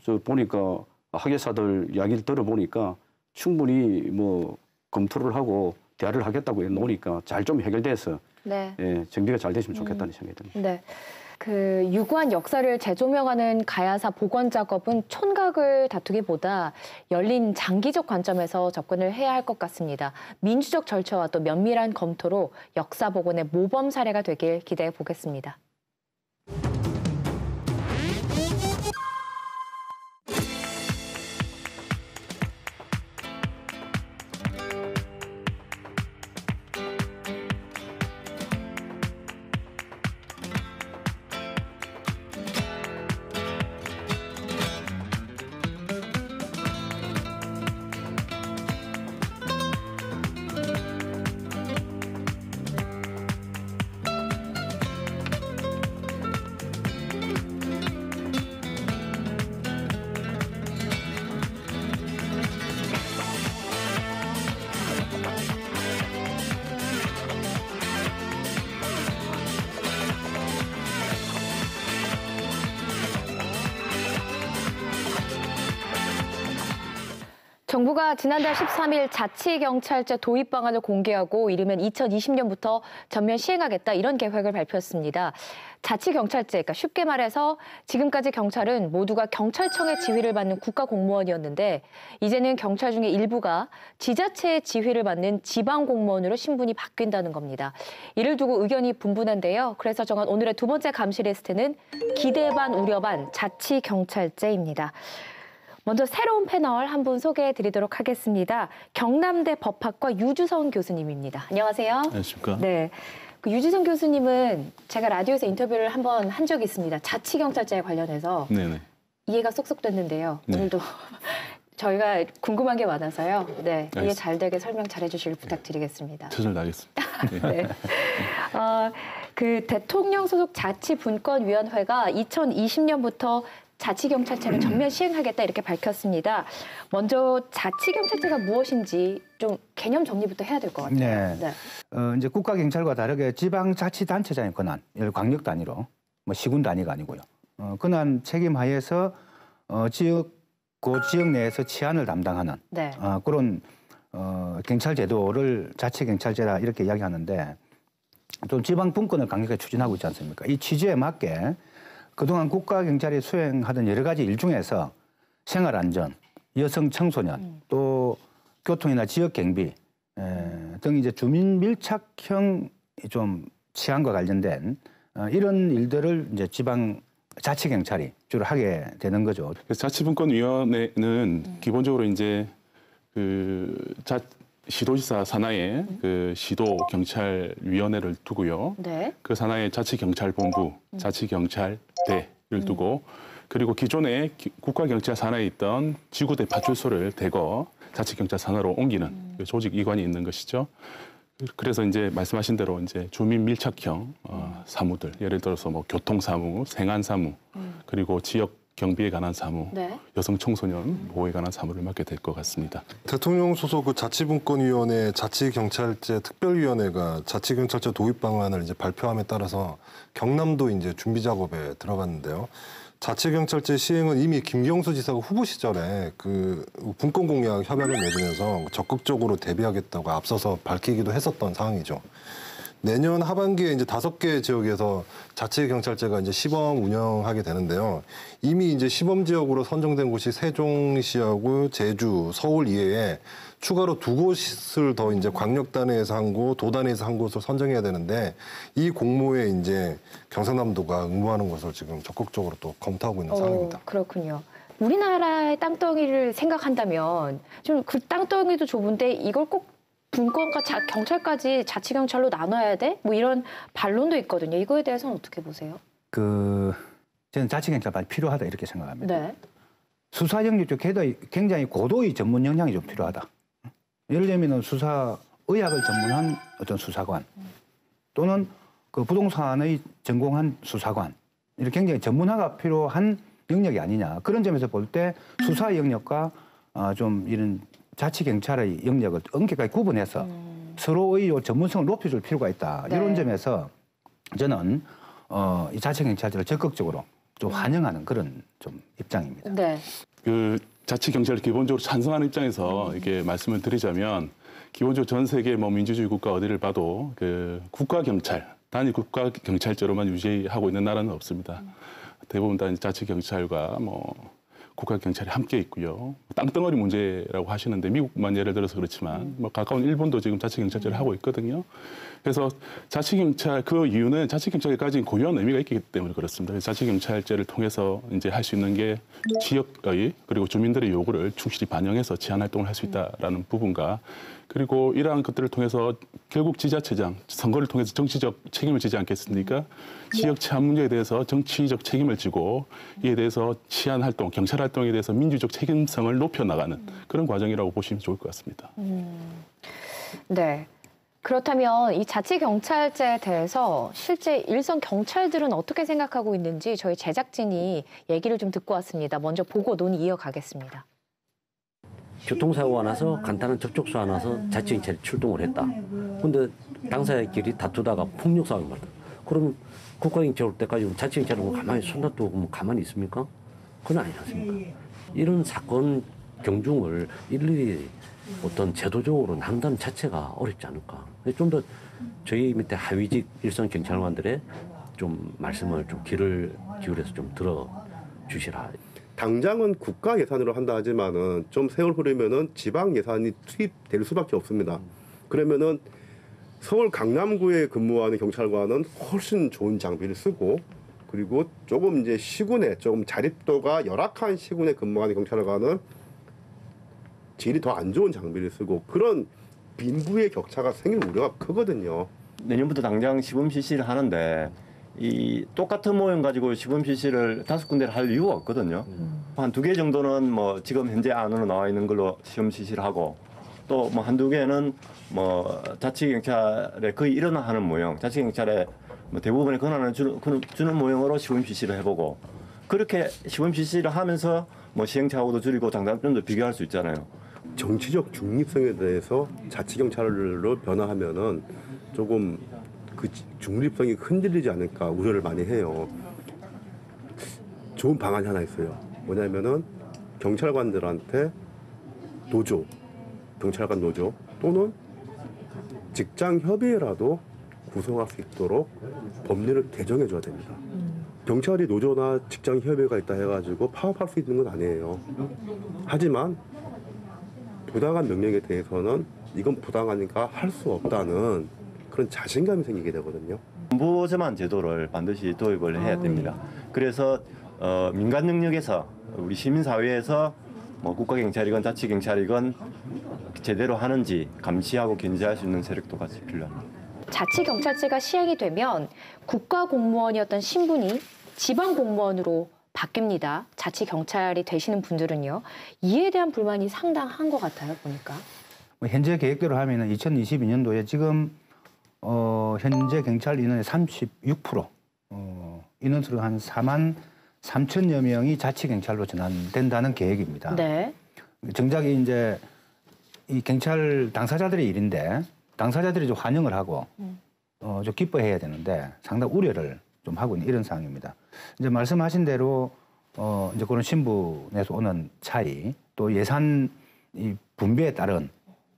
Speaker 2: 저 보니까 학예사들 이야기를 들어보니까 충분히 뭐 검토를 하고 대화를 하겠다고 해놓으니까 잘 좀 해결돼서
Speaker 1: 네.
Speaker 2: 정비가 잘 됐으면 좋겠다는 생각이 듭니다.
Speaker 1: 네. 그 유구한 역사를 재조명하는 가야사 복원 작업은 촌각을 다투기보다 열린 장기적 관점에서 접근을 해야 할 것 같습니다. 민주적 절차와 또 면밀한 검토로 역사 복원의 모범 사례가 되길 기대해 보겠습니다. 정부가 지난달 13일 자치경찰제 도입 방안을 공개하고 이르면 2020년부터 전면 시행하겠다 이런 계획을 발표했습니다. 자치경찰제, 그러니까 쉽게 말해서 지금까지 경찰은 모두가 경찰청의 지휘를 받는 국가공무원이었는데 이제는 경찰 중에 일부가 지자체의 지휘를 받는 지방공무원으로 신분이 바뀐다는 겁니다. 이를 두고 의견이 분분한데요. 그래서 정한 오늘의 두 번째 감시 리스트는 기대 반 우려 반 자치경찰제입니다. 먼저 새로운 패널 한 분 소개해드리도록 하겠습니다. 경남대 법학과 유주성 교수님입니다. 안녕하세요.
Speaker 14: 안녕하십니까.
Speaker 1: 네, 그 유주성 교수님은 제가 라디오에서 인터뷰를 한번 한 적이 있습니다. 자치경찰제에 관련해서
Speaker 14: 네네.
Speaker 1: 이해가 쏙쏙 됐는데요.
Speaker 14: 네.
Speaker 1: 오늘도 저희가 궁금한 게 많아서요. 네, 이해
Speaker 14: 알겠습니다.
Speaker 1: 잘 되게 설명 잘해주시길 부탁드리겠습니다.
Speaker 14: 최선을 다하겠습니다.
Speaker 1: 네. 그 대통령 소속 자치분권위원회가 2020년부터 자치경찰제를 전면 시행하겠다 이렇게 밝혔습니다. 먼저 자치경찰제가 무엇인지 좀 개념 정리부터 해야 될 것 같아요.
Speaker 10: 네.
Speaker 1: 네.
Speaker 10: 이제 국가경찰과 다르게 지방자치단체장의 권한, 예를 광역 단위로, 뭐 시군 단위가 아니고요. 권한 책임 하에서 그 지역 내에서 치안을 담당하는
Speaker 1: 네.
Speaker 10: 그런 경찰 제도를 자치경찰제라 이렇게 이야기하는데 좀 지방 분권을 강력하게 추진하고 있지 않습니까? 이 취지에 맞게 그동안 국가경찰이 수행하던 여러 가지 일 중에서 생활안전, 여성 청소년, 또 교통이나 지역 경비 등 이제 주민 밀착형 좀 치안과 관련된 이런 일들을 이제 지방 자치경찰이 주로 하게 되는 거죠.
Speaker 14: 그래서 자치분권위원회는 기본적으로 이제 그 시도지사 산하에 그 시도경찰위원회를 두고요.
Speaker 1: 네.
Speaker 14: 그 산하에 자치경찰본부, 자치경찰대를 두고 그리고 기존에 국가경찰 산하에 있던 지구대 파출소를 대거 자치경찰 산하로 옮기는 그 조직 이관이 있는 것이죠. 그래서 이제 말씀하신 대로 이제 주민 밀착형 사무들, 예를 들어서 뭐 교통사무, 생안사무, 그리고 지역 경비에 관한 사무,
Speaker 1: 네.
Speaker 14: 여성 청소년 보호에 관한 사무를 맡게 될 것 같습니다.
Speaker 3: 대통령 소속 그 자치분권위원회 자치경찰제 특별위원회가 자치경찰제 도입 방안을 이제 발표함에 따라서 경남도 이제 준비 작업에 들어갔는데요. 자치경찰제 시행은 이미 김경수 지사가 후보 시절에 그 분권공약 협약을 맺으면서 적극적으로 대비하겠다고 앞서서 밝히기도 했었던 상황이죠. 내년 하반기에 이제 5개 지역에서 자치경찰제가 이제 시범 운영하게 되는데요. 이미 이제 시범 지역으로 선정된 곳이 세종시하고 제주, 서울 이외에 추가로 2곳을 더 이제 광역단위에서 한 곳, 도단위에서 한 곳을 선정해야 되는데 이 공모에 이제 경상남도가 응모하는 것을 지금 적극적으로 또 검토하고 있는 상황입니다.
Speaker 1: 그렇군요. 우리나라의 땅덩이를 생각한다면 좀 그 땅덩이도 좁은데 이걸 꼭 분권과 경찰까지 자치경찰로 나눠야 돼? 뭐 이런 반론도 있거든요. 이거에 대해서는 어떻게 보세요?
Speaker 10: 저는 자치경찰이 필요하다 이렇게 생각합니다.
Speaker 1: 네.
Speaker 10: 수사 영역도 굉장히 고도의 전문 역량이 좀 필요하다. 예를 들면 의학을 전문한 어떤 수사관 또는 그 부동산의 전공한 수사관 이렇게 굉장히 전문화가 필요한 영역이 아니냐. 그런 점에서 볼 때 수사 영역과 좀 이런 자치경찰의 영역을 엄격하게 구분해서 서로의 전문성을 높여줄 필요가 있다.
Speaker 1: 네.
Speaker 10: 이런 점에서 저는 이 자치경찰제를 적극적으로 좀 환영하는 그런 좀 입장입니다.
Speaker 1: 네.
Speaker 14: 그 자치경찰을 기본적으로 찬성하는 입장에서 이렇게 말씀을 드리자면 기본적으로 전 세계 뭐 민주주의 국가 어디를 봐도 그 국가경찰, 단일 국가경찰제로만 유지하고 있는 나라는 없습니다. 대부분 다 자치경찰과 뭐 국가경찰이 함께 있고요. 땅덩어리 문제라고 하시는데 미국만 예를 들어서 그렇지만 뭐 가까운 일본도 지금 자치경찰제를 하고 있거든요. 그래서 자치경찰 그 이유는 자치경찰이 가진 고유한 의미가 있기 때문에 그렇습니다. 그래서 자치경찰제를 통해서 이제 할 수 있는 게 지역의 그리고 주민들의 요구를 충실히 반영해서 치안 활동을 할 수 있다라는 부분과 그리고 이러한 것들을 통해서 결국 지자체장 선거를 통해서 정치적 책임을 지지 않겠습니까? 지역 치안 문제에 대해서 정치적 책임을 지고 이에 대해서 치안 활동, 경찰 활동에 대해서 민주적 책임성을 높여 나가는 그런 과정이라고 보시면 좋을 것 같습니다.
Speaker 1: 네. 그렇다면 이 자치경찰제에 대해서 실제 일선 경찰들은 어떻게 생각하고 있는지 저희 제작진이 얘기를 좀 듣고 왔습니다. 먼저 보고 논의 이어가겠습니다.
Speaker 15: 교통사고가 나서 간단한 접촉사가 나서 자치경찰이 출동을 했다. 근데 당사자끼리 다투다가 폭력사고가 났다. 그러면 국가경찰 올 때까지 자치경찰은 가만히 손 놔두고 가만히 있습니까? 그건 아니지 않습니까? 이런 사건 경중을 일일이 어떤 제도적으로 나눈다는 자체가 어렵지 않을까. 좀 더 저희 밑에 하위직 일선 경찰관들의 좀 말씀을 좀 귀를 기울여서 좀 들어주시라.
Speaker 16: 당장은 국가 예산으로 한다 하지만은 좀 세월 흐르면은 지방 예산이 투입될 수밖에 없습니다. 그러면은 서울 강남구에 근무하는 경찰관은 훨씬 좋은 장비를 쓰고, 그리고 조금 이제 시군에 조금 자립도가 열악한 시군에 근무하는 경찰관은 질이 더 안 좋은 장비를 쓰고, 그런 빈부의 격차가 생길 우려가 크거든요.
Speaker 17: 내년부터 당장 시범 실시를 하는데 이 똑같은 모형 가지고 시범 실시를 5군데를 할 이유가 없거든요. 한 2개 정도는 뭐 지금 현재 안으로 나와 있는 걸로 시험 실시를 하고, 또 뭐 한두 개는 뭐 자치경찰에 거의 일어나는 모형, 자치경찰에 뭐 대부분의 권한을 주는 모형으로 시범 실시를 해보고, 그렇게 시범 실시를 하면서 뭐 시행착오도 줄이고 장단점도 비교할 수 있잖아요.
Speaker 16: 정치적 중립성에 대해서 자치경찰로 변화하면은 조금 그 중립성이 흔들리지 않을까 우려를 많이 해요. 좋은 방안이 하나 있어요. 뭐냐면은 경찰관들한테 노조, 경찰관 노조 또는 직장 협의회라도 구성할 수 있도록 법률을 개정해 줘야 됩니다. 경찰이 노조나 직장 협의회가 있다 해가지고 파업할 수 있는 건 아니에요. 하지만 부당한 명령에 대해서는 이건 부당하니까 할 수 없다는 그런 자신감이 생기게 되거든요.
Speaker 17: 안보제만 제도를 반드시 도입을 해야 됩니다. 그래서 민간 영역에서 우리 시민사회에서 뭐 국가경찰이건 자치경찰이건 제대로 하는지 감시하고 견제할 수 있는 세력도 같이 필요합니다.
Speaker 1: 자치경찰제가 시행이 되면 국가공무원이었던 신분이 지방공무원으로 바뀝니다. 자치경찰이 되시는 분들은요. 이에 대한 불만이 상당한 것 같아요, 보니까.
Speaker 10: 현재 계획대로 하면 2022년도에 지금 현재 경찰 인원의 36%, 인원수로 한 4만 3천여 명이 자치경찰로 전환된다는 계획입니다.
Speaker 1: 네.
Speaker 10: 정작 이제 이 경찰 당사자들의 일인데 당사자들이 좀 환영을 하고 좀 기뻐해야 되는데 상당 우려를 좀 하고 있는 이런 상황입니다. 이제 말씀하신 대로 이제 그런 신분에서 오는 차이, 또 예산 이 분배에 따른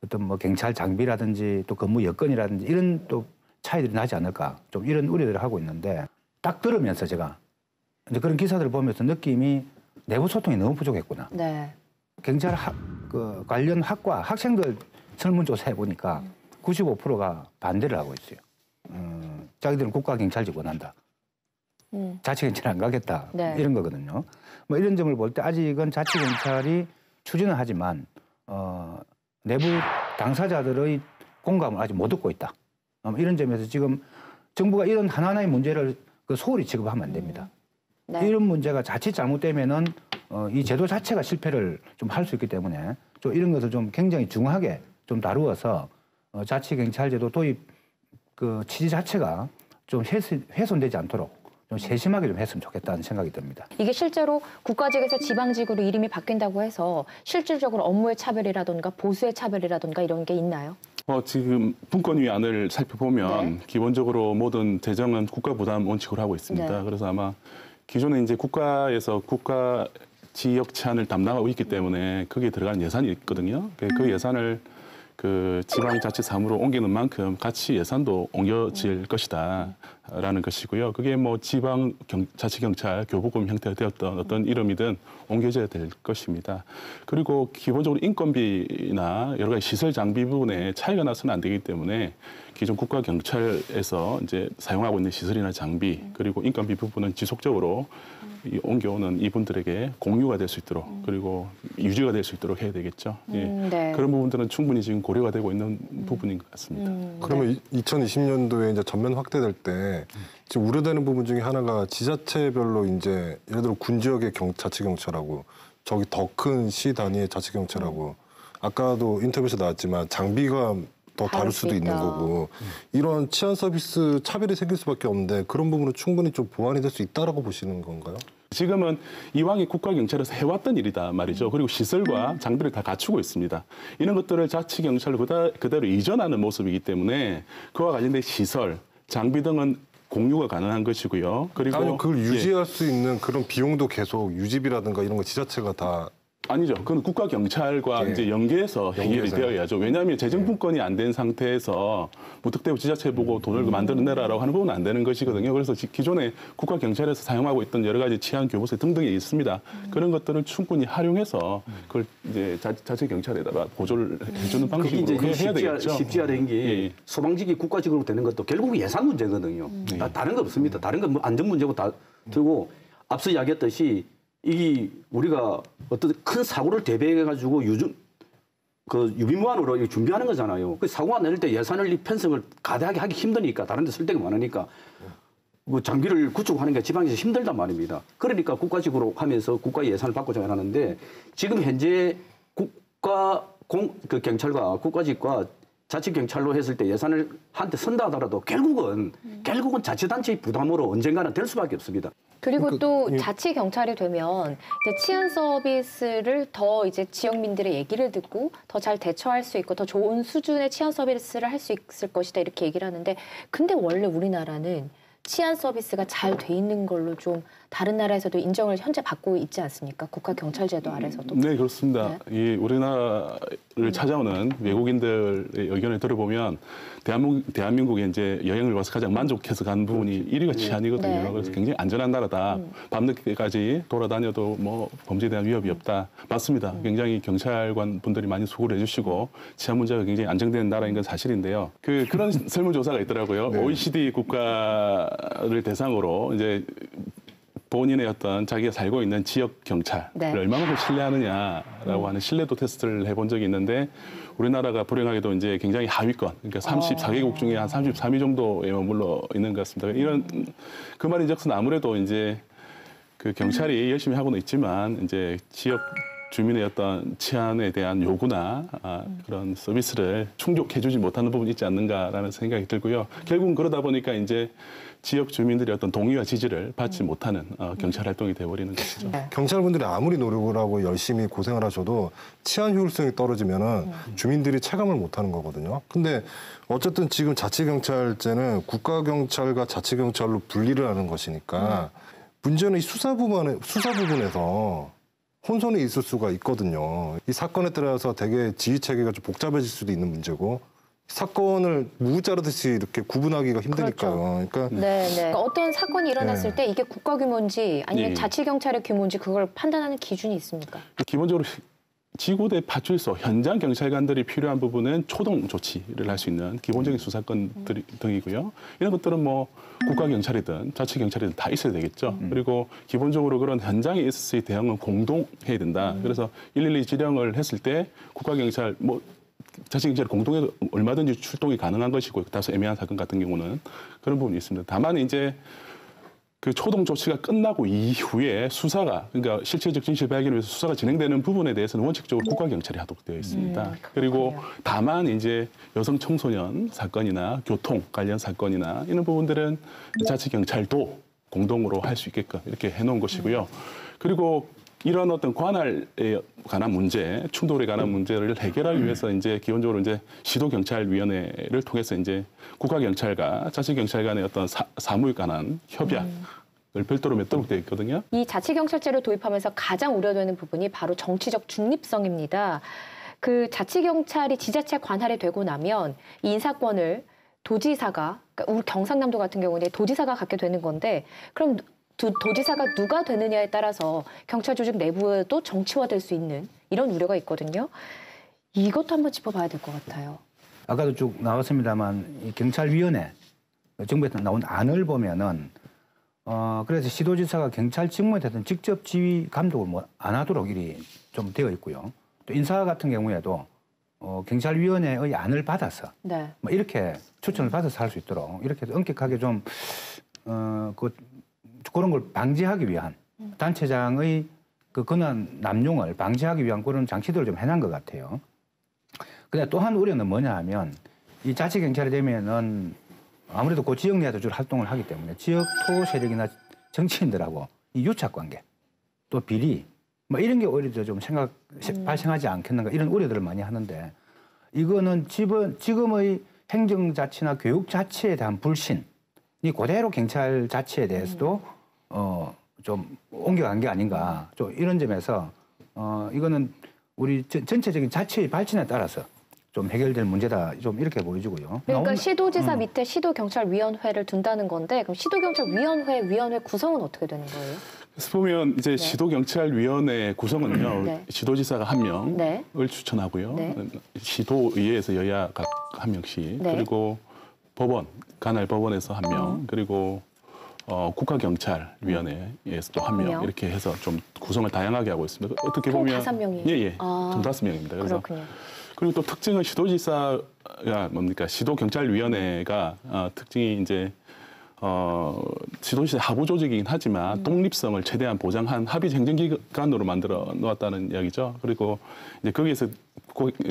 Speaker 10: 어떤 뭐 경찰 장비라든지 또 근무 여건이라든지 이런 또 차이들이 나지 않을까, 좀 이런 우려들을 하고 있는데, 딱 들으면서 제가 이제 그런 기사들을 보면서 느낌이 내부 소통이 너무 부족했구나.
Speaker 1: 네.
Speaker 10: 경찰 그 관련 학과 학생들 설문조사 해보니까 95%가 반대를 하고 있어요. 자기들은 국가경찰직 원한다. 자치경찰 안 가겠다.
Speaker 1: 네.
Speaker 10: 이런 거거든요. 뭐 이런 점을 볼 때 아직은 자치경찰이 추진을 하지만 내부 당사자들의 공감을 아직 못 얻고 있다. 이런 점에서 지금 정부가 이런 하나하나의 문제를 소홀히 취급하면 안 됩니다.
Speaker 1: 네.
Speaker 10: 이런 문제가 자칫 잘못되면은 이 제도 자체가 실패를 좀 할 수 있기 때문에 좀 이런 것을 좀 굉장히 중하게 좀 다루어서 자치경찰제도 도입 그 취지 자체가 좀 훼손되지 않도록 좀 세심하게 좀 했으면 좋겠다는 생각이 듭니다.
Speaker 1: 이게 실제로 국가직에서 지방직으로 이름이 바뀐다고 해서 실질적으로 업무의 차별이라든가 보수의 차별이라든가 이런 게 있나요?
Speaker 14: 지금 분권위안을 살펴보면 기본적으로 모든 재정은 국가 부담 원칙으로 하고 있습니다.
Speaker 1: 네.
Speaker 14: 그래서 아마 기존에 이제 국가에서 국가 지역 치안을 담당하고 있기 때문에 거기에 들어가는 예산이 있거든요. 그 예산을 그 지방자치사무로 옮기는 만큼 같이 예산도 옮겨질 것이다라는 것이고요. 그게 뭐 자치경찰 교부금 형태가 되었던 어떤 이름이든 옮겨져야 될 것입니다. 그리고 기본적으로 인건비나 여러 가지 시설 장비 부분에 차이가 나서는 안 되기 때문에 기존 국가경찰에서 이제 사용하고 있는 시설이나 장비 그리고 인건비 부분은 지속적으로 옮겨오는 이분들에게 공유가 될 수 있도록 그리고 유지가 될 수 있도록 해야 되겠죠.
Speaker 1: 네.
Speaker 14: 그런 부분들은 충분히 지금 고려가 되고 있는 부분인 것 같습니다.
Speaker 3: 그러면 2020년도에 이제 전면 확대될 때 지금 우려되는 부분 중에 하나가 지자체별로 이제 예를 들어 군 지역의 자치경찰하고 저기 더 큰 시 단위의 자치경찰하고 아까도 인터뷰에서 나왔지만 장비가 더 다를 수도 있는 거고 이런 치안 서비스 차별이 생길 수밖에 없는데 그런 부분은 충분히 좀 보완이 될 수 있다라고 보시는 건가요?
Speaker 14: 지금은 이왕이 국가경찰에서 해왔던 일이다 말이죠. 그리고 시설과 장비를 다 갖추고 있습니다. 이런 것들을 자치경찰로 그대로 이전하는 모습이기 때문에 그와 관련된 시설, 장비 등은 공유가 가능한 것이고요. 그리고
Speaker 3: 아니, 그걸 유지할 수 있는 그런 비용도 계속 유지비라든가 이런 거 지자체가 다
Speaker 14: 아니죠. 그건 국가 경찰과
Speaker 3: 예.
Speaker 14: 이제 연계해서 해결이
Speaker 3: 연계해서요?
Speaker 14: 되어야죠. 왜냐하면 재정분권이 안 된 상태에서 무턱대고 지자체 보고 돈을 만들어내라라고 하는 부분은 안 되는 것이거든요. 그래서 기존에 국가 경찰에서 사용하고 있던 여러 가지 치안 교부세 등등이 있습니다. 그런 것들을 충분히 활용해서 그걸 이제 자체 경찰에다가 보조를 해주는 방식으로 해야 되겠죠.
Speaker 2: 쉽지 않은 게 소방직이 국가직으로 되는 것도 결국 예산 문제거든요. 다른 거 없습니다. 다른 건 뭐 안전 문제고 다 들고 앞서 이야기했듯이 이 우리가 어떤 큰 사고를 대비해가지고 유비무환으로 준비하는 거잖아요. 그 사고가 날 때 예산을 편성을 가대하게 하기 힘드니까 다른 데 쓸 데가 많으니까 뭐 장비를 구축하는 게 지방에서 힘들단 말입니다. 그러니까 국가직으로 하면서 국가 예산을 받고자 하는데 지금 현재 경찰과 국가직과 자치경찰로 했을 때 예산을 한테 선다 하더라도 결국은 자치단체의 부담으로 언젠가는 될 수밖에 없습니다.
Speaker 1: 그리고 또 자치경찰이 되면 이제 치안 서비스를 더 이제 지역민들의 얘기를 듣고 더 잘 대처할 수 있고 더 좋은 수준의 치안 서비스를 할 수 있을 것이다 이렇게 얘기를 하는데 근데 원래 우리나라는 치안 서비스가 잘 돼 있는 걸로 좀 다른 나라에서도 인정을 현재 받고 있지 않습니까? 국가경찰제도 아래서도.
Speaker 14: 네, 그렇습니다. 이 우리나라를 찾아오는 외국인들의 의견을 들어보면 대한민국에 이제 여행을 와서 가장 만족해서 간 부분이 1위가 치안이거든요.
Speaker 1: 네.
Speaker 14: 그래서 굉장히 안전한 나라다. 밤늦게까지 돌아다녀도 뭐 범죄에 대한 위협이 없다. 맞습니다. 굉장히 경찰관 분들이 많이 수고를 해주시고 치안 문제가 굉장히 안정된 나라인 건 사실인데요. 그런 설문조사가 있더라고요.
Speaker 3: 네.
Speaker 14: OECD 국가를 대상으로 이제 본인의 어떤 자기가 살고 있는 지역 경찰을
Speaker 1: 네.
Speaker 14: 얼마만큼 신뢰하느냐라고 하는 신뢰도 테스트를 해본 적이 있는데 우리나라가 불행하게도 이제 굉장히 하위권, 그러니까 34개국 중에 한 33위 정도에 머물러 있는 것 같습니다. 이런 그 말인즉슨 아무래도 이제 그 경찰이 열심히 하고는 있지만 이제 지역 주민의 어떤 치안에 대한 요구나 그런 서비스를 충족해주지 못하는 부분이 있지 않는가라는 생각이 들고요. 결국은 그러다 보니까 이제 지역 주민들의 어떤 동의와 지지를 받지 못하는 경찰 활동이 되어버리는 것이죠.
Speaker 3: 경찰분들이 아무리 노력을 하고 열심히 고생을 하셔도 치안 효율성이 떨어지면은 주민들이 체감을 못하는 거거든요. 근데 어쨌든 지금 자치경찰제는 국가경찰과 자치경찰로 분리를 하는 것이니까 문제는 이 수사 부분에서 혼선이 있을 수가 있거든요. 이 사건에 따라서 되게 지휘체계가 좀 복잡해질 수도 있는 문제고 사건을 무 자르듯이 이렇게 구분하기가 힘드니까요.
Speaker 1: 그렇죠. 그러니까 어떤 사건이 일어났을 때 이게 국가 규모인지 아니면 자치경찰의 규모인지 그걸 판단하는 기준이 있습니까?
Speaker 14: 기본적으로 지구대 파출소, 현장 경찰관들이 필요한 부분은 초동 조치를 할 수 있는 기본적인 수사권 등이고요. 이런 것들은 뭐 국가경찰이든 자치경찰이든 다 있어야 되겠죠. 그리고 기본적으로 그런 현장에 있을 때 대응은 공동해야 된다. 그래서 112 지령을 했을 때 국가경찰, 자치경찰 공동에 얼마든지 출동이 가능한 것이고 다소 애매한 사건 같은 경우는 그런 부분이 있습니다. 다만 이제 그 초동 조치가 끝나고 이후에 수사가 그러니까 실체적 진실 발견을 위해서 수사가 진행되는 부분에 대해서는 원칙적으로 국가경찰이 하도록 되어 있습니다. 그리고 다만 이제 여성 청소년 사건이나 교통 관련 사건이나 이런 부분들은 자치경찰도 공동으로 할 수 있게끔 이렇게 해놓은 것이고요. 그리고 이런 어떤 관할에 관한 문제, 충돌에 관한 문제를 해결하기 위해서 이제 기본적으로 이제 시도경찰위원회를 통해서 이제 국가경찰과 자치경찰 간의 어떤 사무에 관한 협약을 별도로 맺도록 되어 있거든요.
Speaker 1: 이 자치경찰제를 도입하면서 가장 우려되는 부분이 바로 정치적 중립성입니다. 그 자치경찰이 지자체 관할이 되고 나면 이 인사권을 도지사가, 그러니까 우리 경상남도 같은 경우는 도지사가 갖게 되는 건데 그럼 도지사가 누가 되느냐에 따라서 경찰 조직 내부에도 정치화될 수 있는 이런 우려가 있거든요. 이것도 한번 짚어봐야 될 것 같아요.
Speaker 10: 아까도 쭉 나왔습니다만 이 경찰위원회 정부에서 나온 안을 보면은 그래서 시도지사가 경찰 직무에 대한 직접 지휘 감독을 안 하도록 일이 좀 되어 있고요. 또 인사 같은 경우에도 경찰위원회의 안을 받아서 이렇게 추천을 받아서 할 수 있도록 이렇게 엄격하게 좀 그런 걸 방지하기 위한 단체장의 그 권한 남용을 방지하기 위한 그런 장치들을 좀 해놓은 것 같아요. 근데 또 한 우려는 뭐냐 하면 이 자치경찰이 되면은 아무래도 그 지역 내에서 주로 활동을 하기 때문에 지역 토 세력이나 정치인들하고 이 유착관계 또 비리 이런 게 오히려 좀 발생하지 않겠는가 이런 우려들을 많이 하는데 이거는 지금의 행정자치나 교육자치에 대한 불신 이 그대로 경찰 자치에 대해서도 좀 옮겨간 게 아닌가 좀 이런 점에서 이거는 우리 전체적인 자치의 발전에 따라서 좀 해결될 문제다. 좀 이렇게 보여지고요.
Speaker 1: 그러니까 시도지사 밑에 시도경찰위원회를 둔다는 건데 그럼 시도경찰위원회 구성은 어떻게 되는 거예요?
Speaker 14: 그래서 보면 이제 시도경찰위원회 구성은요.
Speaker 1: 네.
Speaker 14: 시도지사가 한 명을
Speaker 1: 네.
Speaker 14: 추천하고요.
Speaker 1: 네.
Speaker 14: 시도의회에서 여야 각 한 명씩
Speaker 1: 네.
Speaker 14: 그리고 법원, 관할 법원에서 한 명 그리고 국가경찰위원회에서 또 한 명 이렇게 해서 좀 구성을 다양하게 하고 있습니다. 어떻게 보면
Speaker 1: 5명이에요?
Speaker 14: 예, 총 5명입니다. 그래서
Speaker 1: 그렇군요.
Speaker 14: 그리고 또 특징은 시도지사가 뭡니까? 시도경찰위원회가 특징이 이제 시도지사 하부 조직이긴 하지만 독립성을 최대한 보장한 합의 행정기관으로 만들어 놓았다는 이야기죠. 그리고 이제 거기에서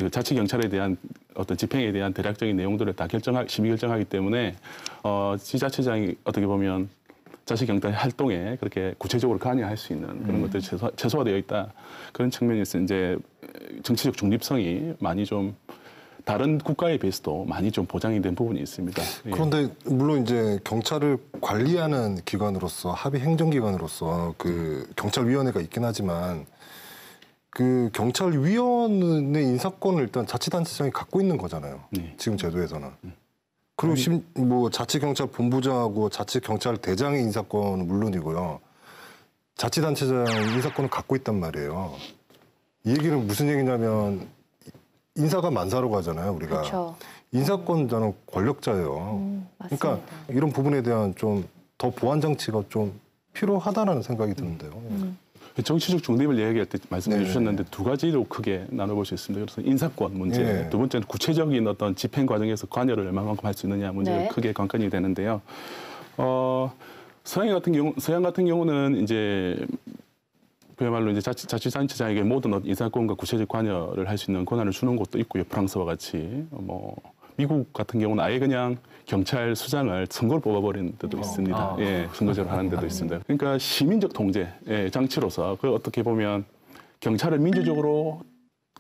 Speaker 14: 자치경찰에 대한 어떤 집행에 대한 대략적인 내용들을 다 심의 결정하기 때문에 지자체장이 어떻게 보면 자치경찰 활동에 그렇게 구체적으로 관여할 수 있는 그런 것들이 최소화되어 있다. 그런 측면에서 이제 정치적 중립성이 많이 좀 다른 국가에 비해서도 많이 좀 보장이 된 부분이 있습니다.
Speaker 3: 그런데 물론 이제 경찰을 관리하는 기관으로서 합의 행정기관으로서 그 경찰위원회가 있긴 하지만 그 경찰위원회 인사권을 일단 자치단체장이 갖고 있는 거잖아요. 지금 제도에서는. 그리고 뭐 자치경찰본부장하고 자치경찰대장의 인사권은 물론이고요. 자치단체장 인사권을 갖고 있단 말이에요. 이 얘기는 무슨 얘기냐면 인사가 만사로 가잖아요, 우리가.
Speaker 1: 그렇죠.
Speaker 3: 인사권자는 권력자예요. 그러니까 이런 부분에 대한 좀 더 보완 장치가 좀 필요하다라는 생각이 드는데요.
Speaker 14: 정치적 중립을 이야기할 때 말씀해 주셨는데 두 가지로 크게 나눠볼 수 있습니다. 그래서 인사권 문제, 두 번째는 구체적인 어떤 집행 과정에서 관여를 얼마만큼 할 수 있느냐 문제가 크게 관건이 되는데요. 서양 같은 경우는 이제 그야말로 이제 자치단체장에게 모든 인사권과 구체적 관여를 할 수 있는 권한을 주는 곳도 있고요. 프랑스와 같이 미국 같은 경우는 아예 그냥 경찰 수장을 선거를 뽑아버리는 데도 있습니다. 예, 선거제로 하는 데도 있습니다. 그러니까 시민적 통제 장치로서 그 어떻게 보면 경찰을 민주적으로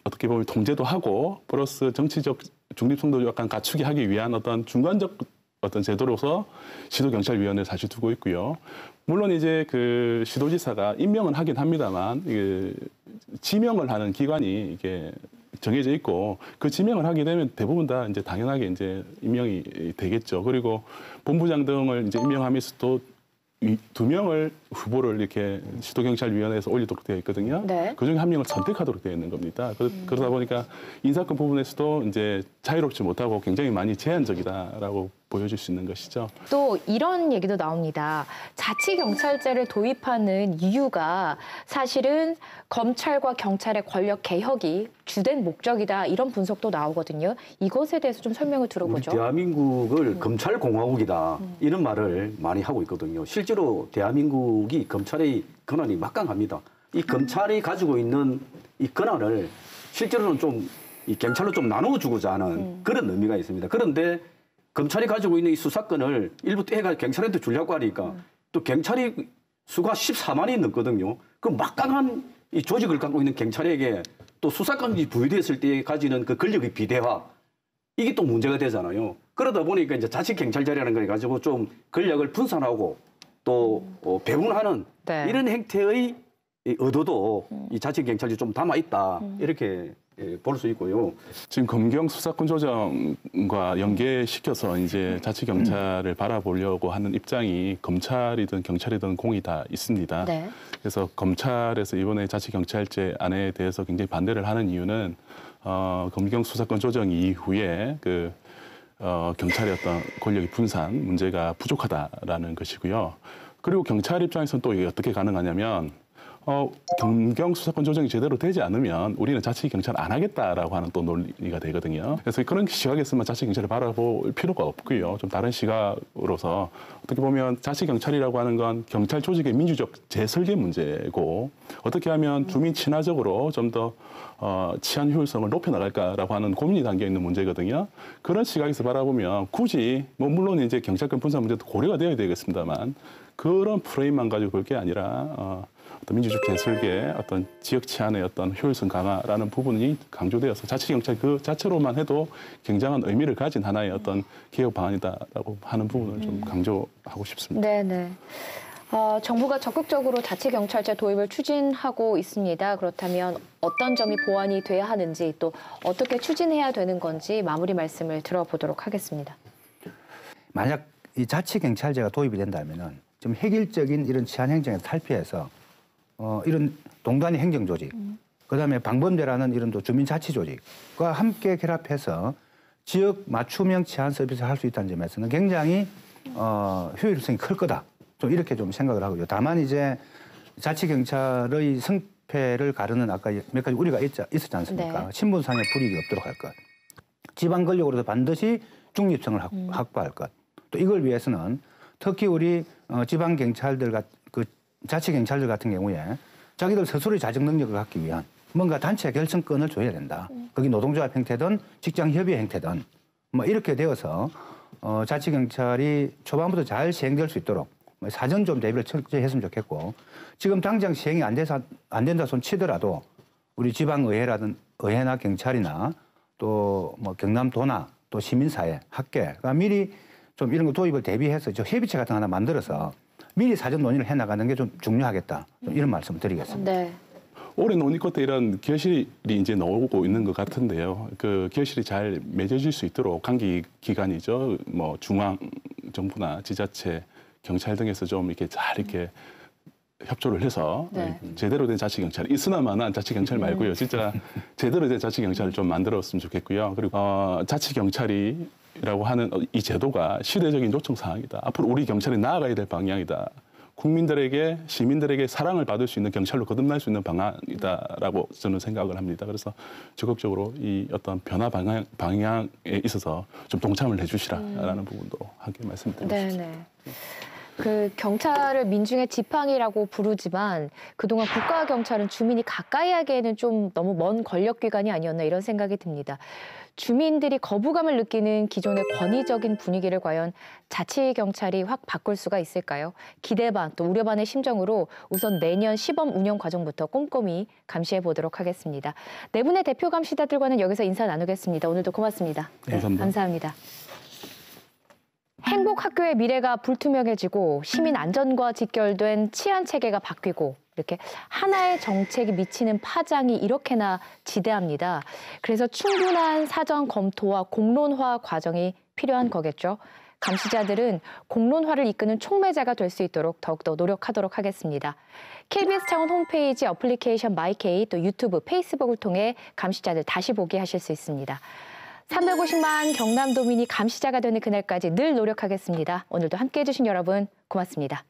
Speaker 14: 어떻게 보면 통제도 하고 플러스 정치적 중립성도 약간 갖추게 하기 위한 어떤 중간적 어떤 제도로서 시도경찰위원회를 사실 두고 있고요. 물론 이제 그 시도지사가 임명은 하긴 합니다만 이게 지명을 하는 기관이 이게 정해져 있고 그 지명을 하게 되면 대부분 다 이제 당연하게 이제 임명이 되겠죠. 그리고 본부장 등을 이제 임명하면서도 2명을 후보를 이렇게 시도경찰위원회에서 올리도록 되어 있거든요.
Speaker 1: 네.
Speaker 14: 그중에 한 명을 선택하도록 되어 있는 겁니다. 그러다 보니까 인사권 부분에서도 이제 자유롭지 못하고 굉장히 많이 제한적이다라고 보여줄 수 있는 것이죠.
Speaker 1: 또 이런 얘기도 나옵니다. 자치경찰제를 도입하는 이유가 사실은 검찰과 경찰의 권력 개혁이 주된 목적이다. 이런 분석도 나오거든요. 이것에 대해서 좀 설명을 들어보죠.
Speaker 2: 우리 대한민국을 검찰공화국이다. 이런 말을 많이 하고 있거든요. 실제로 대한민국이 검찰의 권한이 막강합니다. 이 검찰이 가지고 있는 이 권한을 실제로는 좀 이 경찰로 좀 나누어주고자 하는 그런 의미가 있습니다. 그런데 검찰이 가지고 있는 이 수사권을 일부 떼가 경찰한테 주려고 하니까 또 경찰이 수가 14만이 넘거든요. 그 막강한 이 조직을 갖고 있는 경찰에게 또 수사권이 부여됐을 때 가지는 그 권력의 비대화 이게 또 문제가 되잖아요. 그러다 보니까 이제 자치경찰제라는 걸 가지고 좀 권력을 분산하고 또 배분하는 이런 형태의 의도도 이 자치경찰이 좀 담아 있다 이렇게 볼 수 있고요.
Speaker 14: 지금 검경 수사권 조정과 연계시켜서 이제 자치경찰을 바라보려고 하는 입장이 검찰이든 경찰이든 공이 다 있습니다.
Speaker 1: 네.
Speaker 14: 그래서 검찰에서 이번에 자치경찰제 안에 대해서 굉장히 반대를 하는 이유는 검경 수사권 조정 이후에 경찰의 어떤 권력의 분산 문제가 부족하다라는 것이고요. 그리고 경찰 입장에서는 또 이게 어떻게 가능하냐면 검경 수사권 조정이 제대로 되지 않으면 우리는 자치경찰 안 하겠다라고 하는 또 논리가 되거든요. 그래서 그런 시각에서만 자치경찰을 바라볼 필요가 없고요. 좀 다른 시각으로서 어떻게 보면 자치경찰이라고 하는 건 경찰 조직의 민주적 재설계 문제고 어떻게 하면 주민 친화적으로 좀 더 치안 효율성을 높여나갈까라고 하는 고민이 담겨 있는 문제거든요. 그런 시각에서 바라보면 굳이 물론 이제 경찰권 분산 문제도 고려가 되어야 되겠습니다만 그런 프레임만 가지고 볼 게 아니라 어떤 민주적 재설계, 어떤 지역 치안의 어떤 효율성 강화라는 부분이 강조되어서 자치경찰 그 자체로만 해도 굉장한 의미를 가진 하나의 어떤 개혁 방안이다라고 하는 부분을 좀 강조하고 싶습니다.
Speaker 1: 네네. 정부가 적극적으로 자치경찰제 도입을 추진하고 있습니다. 그렇다면 어떤 점이 보완이 돼야 하는지 또 어떻게 추진해야 되는 건지 마무리 말씀을 들어보도록 하겠습니다.
Speaker 10: 만약 이 자치경찰제가 도입이 된다면은 좀 획일적인 이런 치안 행정에서 탈피해서 이런 동단위 행정조직, 그다음에 방범대라는 이런 또 주민자치조직과 함께 결합해서 지역 맞춤형 치안 서비스를 할 수 있다는 점에서는 굉장히 효율성이 클 거다. 좀 이렇게 좀 생각을 하고요. 다만 이제 자치경찰의 성패를 가르는 아까 몇 가지 우려가 있었지 않습니까?
Speaker 1: 네.
Speaker 10: 신분상의 불이익이 없도록 할 것. 지방 권력으로도 반드시 중립성을 확보할 것. 또 이걸 위해서는 특히 우리 지방 경찰들 그 자치경찰들 같은 경우에 자기들 스스로의 자정 능력을 갖기 위한 뭔가 단체 결정권을 줘야 된다. 거기 노동조합 형태든 직장 협의 형태든 뭐 이렇게 되어서 자치경찰이 초반부터 잘 시행될 수 있도록 사전 좀 대비를 철저히 했으면 좋겠고, 지금 당장 시행이 안 된다 손 치더라도 우리 지방의회라든 의회나 경찰이나 또 뭐 경남도나 또 시민사회, 학계가 미리 좀 이런 거 도입을 대비해서 저 협의체 같은 거 하나 만들어서 미리 사전 논의를 해나가는 게 좀 중요하겠다. 좀 이런 말씀을 드리겠습니다.
Speaker 1: 네.
Speaker 14: 올해 논의 끝에 이런 결실이 이제 나오고 있는 것 같은데요. 그 결실이 잘 맺어질 수 있도록 감기 기간이죠. 뭐 중앙 정부나 지자체, 경찰 등에서 좀 이렇게 잘 이렇게 협조를 해서 제대로 된 자치경찰, 있으나마나 자치경찰 말고요. 진짜 제대로 된 자치경찰을 좀 만들었으면 좋겠고요. 그리고 자치경찰이라고 하는 이 제도가 시대적인 요청 사항이다. 앞으로 우리 경찰이 나아가야 될 방향이다. 국민들에게, 시민들에게 사랑을 받을 수 있는 경찰로 거듭날 수 있는 방안이다라고 저는 생각을 합니다. 그래서 적극적으로 이 어떤 변화 방향에 있어서 좀 동참을 해주시라라는 부분도 함께 말씀드리고 싶습니다.
Speaker 1: 네네. 그 경찰을 민중의 지팡이라고 부르지만 그동안 국가경찰은 주민이 가까이 하기에는 좀 너무 먼 권력기관이 아니었나 이런 생각이 듭니다. 주민들이 거부감을 느끼는 기존의 권위적인 분위기를 과연 자치경찰이 확 바꿀 수가 있을까요? 기대 반 또 우려 반의 심정으로 우선 내년 시범 운영 과정부터 꼼꼼히 감시해 보도록 하겠습니다. 네 분의 대표 감시자들과는 여기서 인사 나누겠습니다. 오늘도 고맙습니다.
Speaker 14: 네, 감사합니다.
Speaker 1: 감사합니다. 행복학교의 미래가 불투명해지고 시민 안전과 직결된 치안 체계가 바뀌고 이렇게 하나의 정책이 미치는 파장이 이렇게나 지대합니다. 그래서 충분한 사전 검토와 공론화 과정이 필요한 거겠죠. 감시자들은 공론화를 이끄는 촉매자가 될 수 있도록 더욱더 노력하도록 하겠습니다. KBS 창원 홈페이지 어플리케이션 마이케이 또 유튜브, 페이스북을 통해 감시자들 다시 보기 하실 수 있습니다. 350만 경남도민이 감시자가 되는 그날까지 늘 노력하겠습니다. 오늘도 함께해 주신 여러분 고맙습니다.